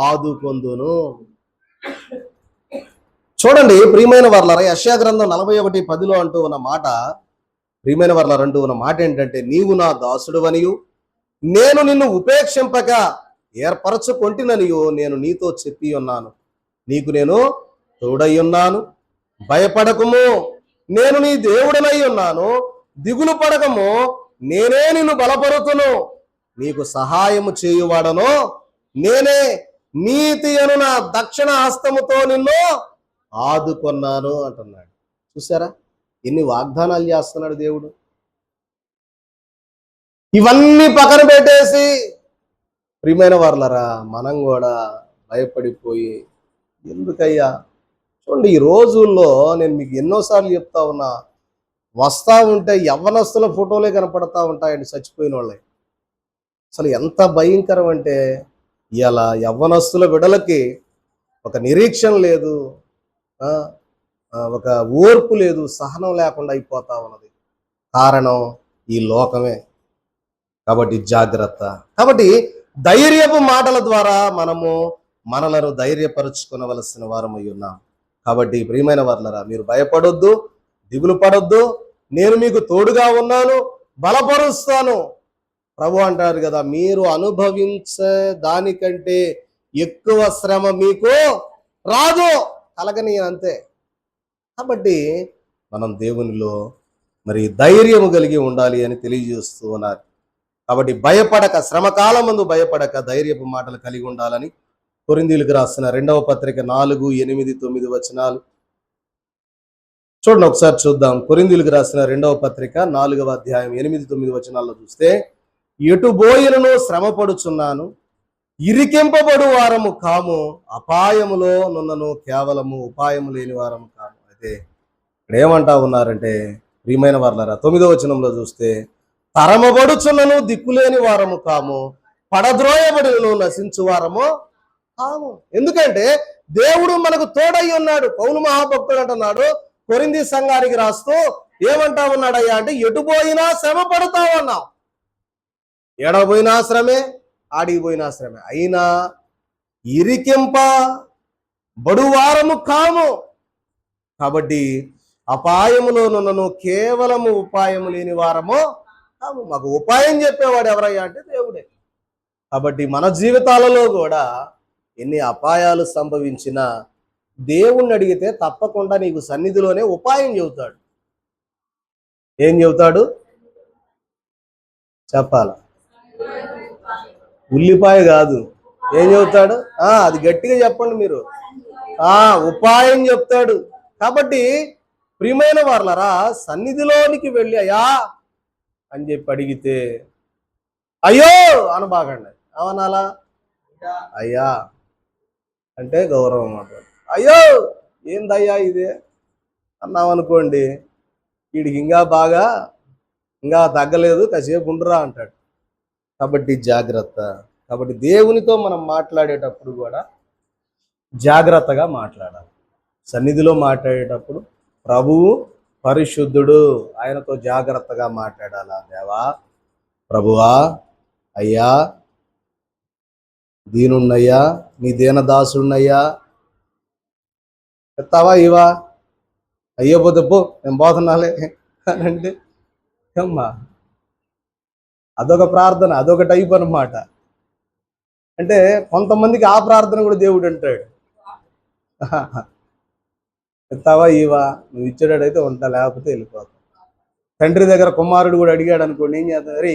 ఆదుకొందును. చూడండి ప్రియమైన వారలారా, యెషయా గ్రంథం 41:10 అంటూ ఉన్న మాట, ప్రియమైన వారలారా అంటూ ఉన్న మాట ఏంటంటే, నీవు నా దాసుడువనియు నేను నిన్ను ఉపేక్షింపక ఏర్పరచుకొంటిననియు నేను నీతో చెప్పి ఉన్నాను, నీకు నేను తోడై ఉన్నాను, భయపడకము, నేను నీ దేవుడనై ఉన్నాను, దిగులు పడకము, నేనే నిన్ను బలపరుతును, నీకు సహాయము చేయువాడను నేనే, నీతి అను నా దక్షిణ హస్తముతో నిన్ను ఆదుకొన్నాను అంటున్నాడు. చూసారా ఎన్ని వాగ్దానాలు చేస్తున్నాడు దేవుడు. ఇవన్నీ పక్కన పెట్టేసి ప్రియమైన వారలారా, మనం కూడా భయపడిపోయి ఎందుకయ్యా, చూడండి ఈ రోజుల్లో నేను మీకు ఎన్నోసార్లు చెప్తా ఉన్నా, వస్తా ఉంటే యవ్వనస్తుల ఫోటోలే కనపడతా ఉంటాయండి చచ్చిపోయిన వాళ్ళే. అసలు ఎంత భయంకరం అంటే, ఇలా యవ్వనస్తుల విడలకి ఒక నిరీక్షణ లేదు, ఒక ఓర్పు లేదు, సహనం లేకుండా అయిపోతా ఉన్నది. కారణం ఈ లోకమే. కాబట్టి జాగ్రత్త. కాబట్టి ధైర్యపు మాటల ద్వారా మనలను ధైర్యపరుచుకొనవలసిన వారమై ఉన్నాం. కాబట్టి ప్రియమైన వారలారా, మీరు భయపడొద్దు, దిగులు పడొద్దు, నేను మీకు తోడుగా ఉన్నాను, బలపరుస్తాను. ప్రభు అంటారు కదా, మీరు అనుభవించే దానికంటే ఎక్కువ శ్రమ మీకు రాదు, కలగని అంతే. కాబట్టి మనం దేవునిలో మరి ధైర్యము కలిగి ఉండాలి అని తెలియజేస్తూ ఉన్నారు. కాబట్టి భయపడక, శ్రమకాలం ముందు భయపడక ధైర్యపు మాటలు కలిగి ఉండాలని కొరింథీయులకు రాసిన 2వ పత్రిక 4, 8, 9 వచనాలు చూడండి, ఒకసారి చూద్దాం. కొరింథీయులకు రాసిన 2వ పత్రిక 4వ అధ్యాయం 8, 9 వచనాల్లో చూస్తే, ఎటు బోయినను శ్రమ పడుచున్నాను, ఇరికింపబడు వారము కాము, అపాయములో నున్నను కేవలము ఉపాయము లేని వారము కాము. అయితే ఇక్కడ ఏమంటా ఉన్నారంటే, ప్రియమైన వారలారా, 9వ వచనంలో చూస్తే, తరమబడుచున్నను దిక్కులేని వారము కాము, పడద్రోయబడిను నశించు వారము కాము. ఎందుకంటే దేవుడు మనకు తోడై ఉన్నాడు. పౌలు మహాభక్తుడు అంటున్నాడు కొరింథీ సంఘానికి రాస్తూ, ఏమంటా ఉన్నాడయ్యా అంటే, ఎటు పోయినా శ్రమ పడతా ఉన్నాం. ఎడబోయినా శ్రమే, ఆడిపోయినా శ్రమే, అయినా ఇరికింప బడువారము కాము. కాబట్టి అపాయములోనున్నను కేవలము ఉపాయము లేని వారము కాము. మాకు ఉపాయం చెప్పేవాడు ఎవరయ్యా అంటే దేవుడే. కాబట్టి మన జీవితాలలో కూడా ఎన్ని అపాయాలు సంభవించినా దేవుణ్ణి అడిగితే తప్పకుండా నీకు సన్నిధిలోనే ఉపాయం చెబుతాడు. ఏం చెబుతాడు చెప్పాల? ఉల్లిపాయ కాదు, ఏం చెబుతాడు? అది గట్టిగా చెప్పండి మీరు. ఉపాయం చెప్తాడు. కాబట్టి ప్రియమైన వారలారా, సన్నిధిలోనికి వెళ్ళి అయ్యా అని చెప్పి అడిగితే అయ్యో అనబాగండి. అవనాలా? అయ్యా అంటే గౌరవం అన్నమాట. అయ్యో ఏందయ్యా ఇదే అన్నామనుకోండి, వీడికి ఇంకా తగ్గలేదు, కాసేపు ఉండురా అంటాడు. కాబట్టి జాగ్రత్త. కాబట్టి దేవునితో మనం మాట్లాడేటప్పుడు కూడా జాగ్రత్తగా మాట్లాడాలి. సన్నిధిలో మాట్లాడేటప్పుడు ప్రభువు పరిశుద్ధుడు, ఆయనతో జాగ్రత్తగా మాట్లాడాలా. దేవా, ప్రభువా, అయ్యా, దీనున్నయ్యా, నీ దీనదాసున్నయ్యా, చెప్తావా ఇవా? అయ్యపోతే పో, నేను పోతున్నాలే అని అంటే అమ్మా, అదొక ప్రార్థన, అదొక టైప్ అన్నమాట. అంటే కొంతమందికి ఆ ప్రార్థన కూడా దేవుడు అంటాడు, చెప్తావా ఇవా? నువ్వు ఇచ్చేటైతే ఉంటా, లేకపోతే వెళ్ళిపోతా. తండ్రి దగ్గర కుమారుడు కూడా అడిగాడు అనుకోండి, ఏం చేద్దాం? రే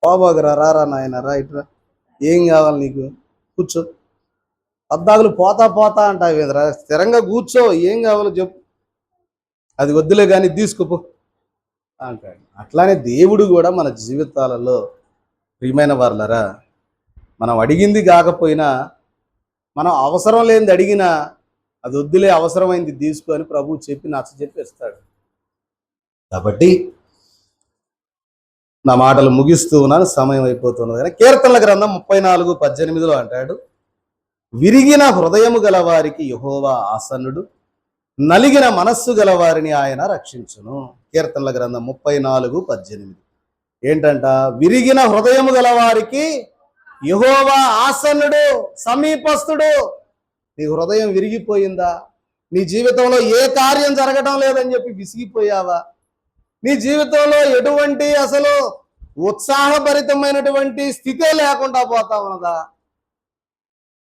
పోబాగరా, రారా నాయన, రా ఇట్రా, ఏం కావాలి నీకు, కూర్చో. పద్దాకులు పోతా పోతా అంటావేంద్రా, స్థిరంగా కూర్చో, ఏం కావాలో చెప్పు, అది వద్దులే కానీ తీసుకుపో అంటాడు. అట్లానే దేవుడు కూడా మన జీవితాలలో, ప్రియమైన వారలారా, మనం అడిగింది కాకపోయినా, మనం అవసరం లేనిది అడిగినా అది వద్దులే, అవసరమైంది తీసుకో అని ప్రభువు చెప్పి నచ్చజెప్పేస్తాడు. కాబట్టి నా మాటలు ముగిస్తూ ఉన్నాను, సమయం అయిపోతున్నది. కానీ కీర్తనల గ్రంథం 34:18 అంటాడు, విరిగిన హృదయము గల వారికి యెహోవా ఆసన్నుడు, నలిగిన మనస్సు గల వారిని ఆయన రక్షించును. కీర్తనల గ్రంథం 34:18 ఏంటంట? విరిగిన హృదయము గల వారికి యెహోవా ఆసన్నుడు, సమీపస్తుడు. నీ హృదయం విరిగిపోయిందా? నీ జీవితంలో ఏ కార్యం జరగడం లేదని చెప్పి విసిగిపోయావా? నీ జీవితంలో ఎటువంటి అసలు ఉత్సాహభరితమైనటువంటి స్థితే లేకుండా పోతా ఉన్నదా?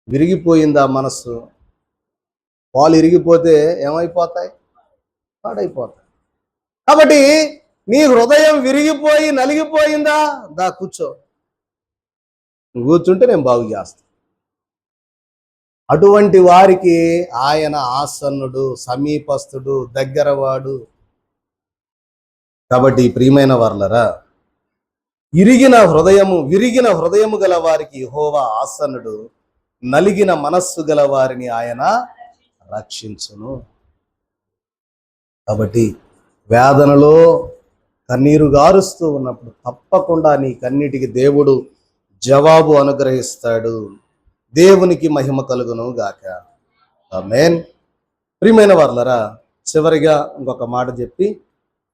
విరిగిపోయిందా మనస్సు? పాలు ఇరిగిపోతే ఏమైపోతాయి? పాడైపోతాయి. కాబట్టి నీ హృదయం విరిగిపోయి నలిగిపోయిందా? దా కూర్చో, నువ్వు కూర్చుంటే నేను బాగు చేస్తాను. అటువంటి వారికి ఆయన ఆసన్నుడు, సమీపస్తుడు, దగ్గరవాడు. కాబట్టి ప్రియమైన వారలారా, విరిగిన హృదయము గల వారికి యెహోవా ఆసన్నుడు, నలిగిన మనస్సు గల వారిని ఆయన రక్షించును. కాబట్టి వేదనలో కన్నీరు గారుస్తూ ఉన్నప్పుడు తప్పకుండా నీ కన్నీటికి దేవుడు జవాబు అనుగ్రహిస్తాడు. దేవునికి మహిమ కలుగును గాక. ఆమేన్. ప్రియమైన వారలారా, చివరిగా ఇంకొక మాట చెప్పి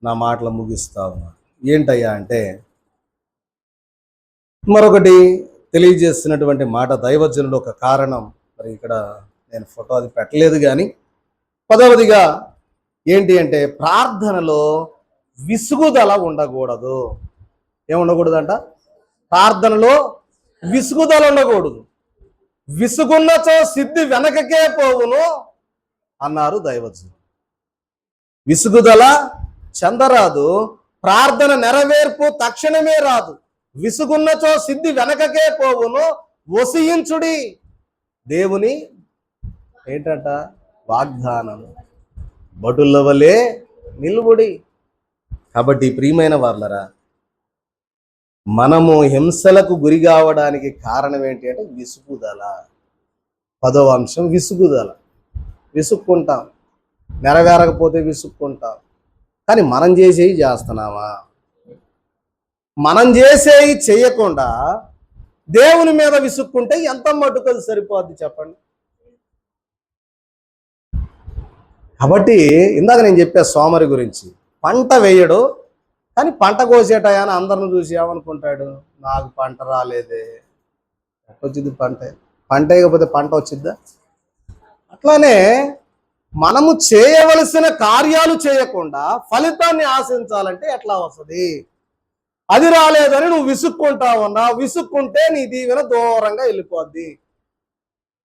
నా మాటలు ముగిస్తా ఉన్నా. ఏంటయ్యా అంటే, మరొకటి తెలియజేస్తున్నటువంటి మాట దైవజనుడు ఒక కారణం. మరి ఇక్కడ నేను ఫోటో అది పెట్టలేదు, కానీ 10వదిగా ఏంటి అంటే ప్రార్థనలో విసుగుదల ఉండకూడదు. ఏముండకూడదంట? ప్రార్థనలో విసుగుదల ఉండకూడదు. విసుగున్నచో సిద్ధి వెనకకే పోవును అన్నారు దైవజనుడు. విసుగుదల చెందరాదు, ప్రార్థన నెరవేర్పు తక్షణమే రాదు. విసుగున్నచో సిద్ధి వెనకకే పోవును, వసించుడి దేవుని ఏంటంట వాగ్దానం, బటుల వలె నిలువుడి. కాబట్టి ప్రియమైన వార్లరా, మనము హింసలకు గురి కావడానికి కారణం ఏంటి అంటే విసుగుదల. 10వ అంశం విసుగుదల. విసుక్కుంటాం, నెరవేరకపోతే విసుక్కుంటాం. కానీ మనం చేసేవి చేస్తున్నామా? మనం చేసేవి చేయకుండా దేవుని మీద విసుక్కుంటే ఎంత మటుకు అది సరిపోద్ది చెప్పండి? కాబట్టి ఇందాక నేను చెప్పా సోమరి గురించి. పంట వేయడు, కానీ పంట కోసేటాయని అందరిని చూసి ఏమనుకుంటాడు? నాకు పంట రాలేదే, వచ్చింది పంట వేయకపోతే పంట వచ్చిద్దా? అట్లానే మనము చేయవలసిన కార్యాలు చేయకుండా ఫలితాన్ని ఆశించాలంటే ఎట్లా వస్తుంది? అది రాలేదని నువ్వు విసుక్కుంటా విసుక్కుంటే నీ దీవెన దూరంగా వెళ్ళిపోద్ది.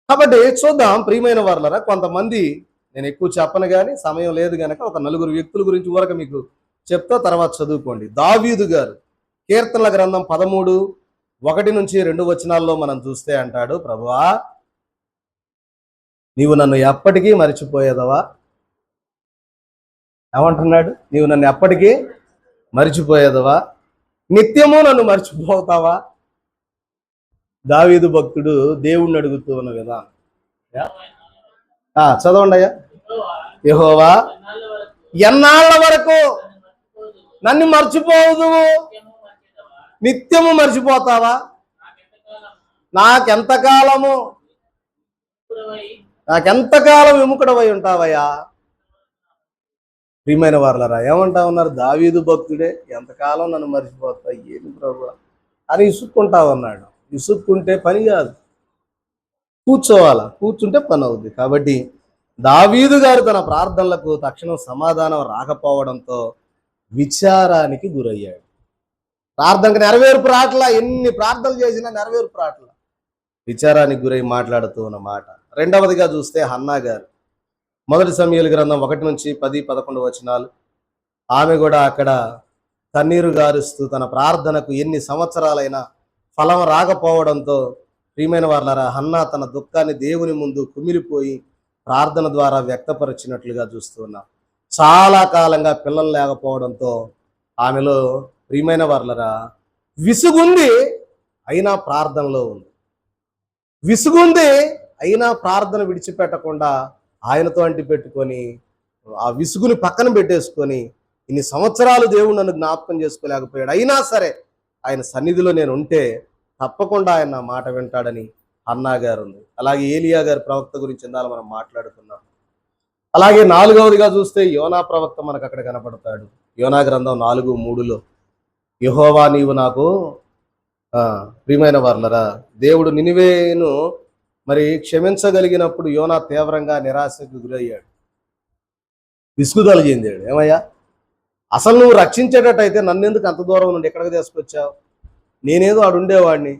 కాబట్టి చూద్దాం ప్రియమైన వారలారా, కొంతమంది, నేను ఎక్కువ చెప్పను కానీ సమయం లేదు కనుక ఒక 4 వ్యక్తుల గురించి ఊరక మీకు చెప్తా, తర్వాత చదువుకోండి. దావీదు గారు కీర్తనల గ్రంథం 13:1-2 మనం చూస్తే అంటాడు, ప్రభువా నీవు నన్ను ఎప్పటికీ మరిచిపోయేదవా? ఏమంటున్నాడు? నీవు నన్ను ఎప్పటికీ మరిచిపోయేదవా? నిత్యము నన్ను మర్చిపోతావా? దావీదు భక్తుడు దేవుణ్ణి అడుగుతూ ఉన్న విధానం చదవండి అయ్యా. యెహోవా ఎన్నాళ్ళ వరకు నన్ను మర్చిపోదు? నిత్యము మర్చిపోతావా? నాకెంతకాలం విముఖుడవై ఉంటావయ్యా? ప్రియమైన వారలారా, ఏమంటా ఉన్నారు? దావీదు భక్తుడే ఎంతకాలం నన్ను మర్చిపోతా, ఏంటి ప్రభు అని ఇసుక్కుంటా ఉన్నాడు. ఇసుక్కుంటే పని కాదు, కూర్చోవాలా, కూర్చుంటే పని అవుద్ది. కాబట్టి దావీదు గారు తన ప్రార్థనలకు తక్షణం సమాధానం రాకపోవడంతో విచారానికి గురయ్యాడు. ప్రార్థనకు నెరవేర్పు రాట్లా, ఎన్ని ప్రార్థనలు చేసినా నెరవేర్పు రాట్లా, విచారానికి గురై మాట్లాడుతూ ఉన్న మాట. 2వదిగా చూస్తే హన్నా గారు, 1 సమూయేలు గ్రంథం 1-10-11 ఆమె కూడా అక్కడ కన్నీరు గారుస్తూ తన ప్రార్థనకు ఎన్ని సంవత్సరాలైనా ఫలం రాకపోవడంతో ప్రియమైన వారలారా, హన్నా తన దుఃఖాన్ని దేవుని ముందు కుమిలిపోయి ప్రార్థన ద్వారా వ్యక్తపరిచినట్లుగా చూస్తున్నాం. చాలా కాలంగా పిల్లలు లేకపోవడంతో ఆమెలో ప్రియమైన వారలారా విసుగుంది, అయినా ప్రార్థనలో ఉంది. విసుగుంది, అయినా ప్రార్థన విడిచిపెట్టకుండా ఆయనతో అంటి పెట్టుకొని ఆ విసుగుని పక్కన పెట్టేసుకొని ఇన్ని సంవత్సరాలు దేవుడు నన్ను జ్ఞాపకం చేసుకోలేకపోయాడు, అయినా సరే ఆయన సన్నిధిలో నేను ఉంటే తప్పకుండా ఆయన నా మాట వింటాడని హన్నా గారు ఉంది. అలాగే ఏలియా గారి ప్రవక్త గురించి ఇందాక మనం మాట్లాడుకున్నాం. అలాగే 4వదిగా చూస్తే యోనా ప్రవక్త మనకు అక్కడ కనపడతాడు. యోనా గ్రంథం 4:3 యెహోవా నీవు నాకు ప్రియమైన వారలారా, దేవుడు నినివేను మరి క్షమించగలిగినప్పుడు యోనా తీవ్రంగా నిరాశకు గురయ్యాడు, విసుగుదల చెందాడు. ఏమయ్యా, అసలు నువ్వు రక్షించేటట్టయితే నన్ను ఎందుకు అంత దూరం నుండి ఎక్కడికి తీసుకొచ్చావు? నేనేదో ఆడుండేవాడిని,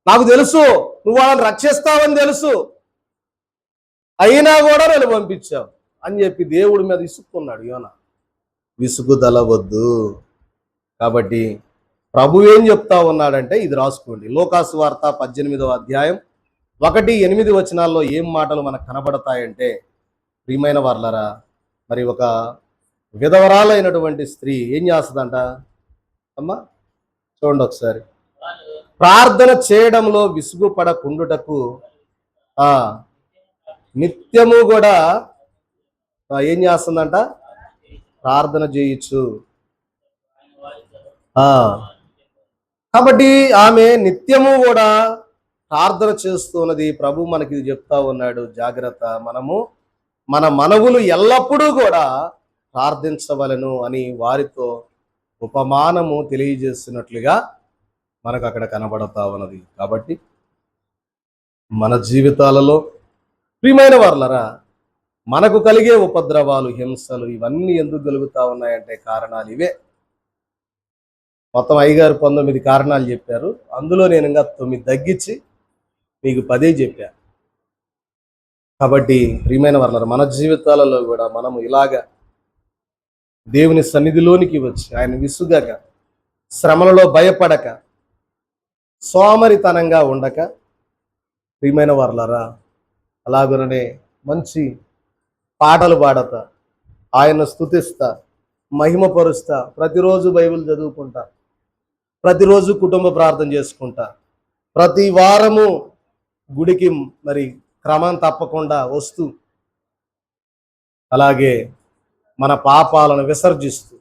నాకు తెలుసు నువ్వు వాళ్ళని రక్షిస్తావని తెలుసు, అయినా కూడా నన్ను పంపించావు అని చెప్పి దేవుడి మీద విసుక్కున్నాడు యోనా. విసుగుదల వద్దు. కాబట్టి ప్రభు ఏం చెప్తా ఉన్నాడంటే ఇది రాసుకోండి. లూకాసు వార్త 18:1-8 ఏం మాటలు మనకు కనబడతాయంటే, ప్రియమైన వారలారా, మరి ఒక విధవరాలైనటువంటి స్త్రీ ఏం చేస్తుందంట అమ్మా? చూడండి ఒకసారి. ప్రార్థన చేయడంలో విసుగుపడకుండుటకు నిత్యము కూడా ఏం చేస్తుందంట? ప్రార్థన చేయొచ్చు. కాబట్టి ఆమె నిత్యము కూడా ప్రార్థన చేస్తున్నది. ప్రభు మనకి ఇది చెప్తా ఉన్నాడు, జాగ్రత్త, మనము మన మనవులు ఎల్లప్పుడూ కూడా ప్రార్థించవలను అని వారితో ఉపమానము తెలియజేస్తున్నట్లుగా మనకు అక్కడ కనబడతా ఉన్నది. కాబట్టి మన జీవితాలలో ప్రియమైన వారలారా, మనకు కలిగే ఉపద్రవాలు, హింసలు ఇవన్నీ ఎందుకు కలుగుతా ఉన్నాయంటే కారణాలు ఇవే. మొత్తం అయ్యగారు 19 కారణాలు చెప్పారు. అందులో నేను ఇంకా 9 తగ్గించి మీకు 10 చెప్పా. కాబట్టి ప్రియమైన వారలారా, మన జీవితాలలో కూడా మనము ఇలాగా దేవుని సన్నిధిలోనికి వచ్చి ఆయన విసుగక, శ్రమలలో భయపడక, సోమరితనంగా ఉండక, ప్రియమైన వారలారా, అలాగనే మంచి పాటలు పాడతా, ఆయన్ను స్తుతిస్తా, మహిమపరుస్తా, ప్రతిరోజు బైబిల్ చదువుకుంటా, ప్రతిరోజు కుటుంబ ప్రార్థన చేసుకుంటా, ప్రతి వారము గుడికి మరి క్రమం తప్పకుండా వస్తూ, అలాగే మన పాపాలను విసర్జిస్తూ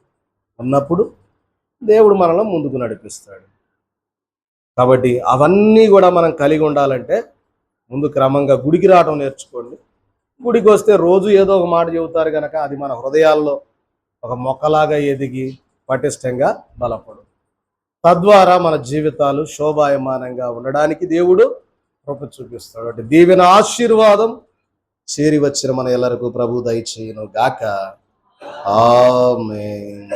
ఉన్నప్పుడు దేవుడు మనల్ని ముందుకు నడిపిస్తాడు. కాబట్టి అవన్నీ కూడా మనం కలిగి ఉండాలంటే ముందు క్రమంగా గుడికి రావడం నేర్చుకోండి. గుడికి వస్తే రోజు ఏదో ఒక మాట చెబుతారు కనుక అది మన హృదయాల్లో ఒక మొక్కలాగా ఎదిగి పటిష్టంగా బలపడు. తద్వారా మన జీవితాలు శోభాయమానంగా ఉండడానికి దేవుడు కృప చూపిస్తాడు. అంటే దీవెన ఆశీర్వాదం చేరి వచ్చిన మన ಎಲ್ಲರಿಗೂ ప్రభు దయచేయును గాక. ఆమేన్.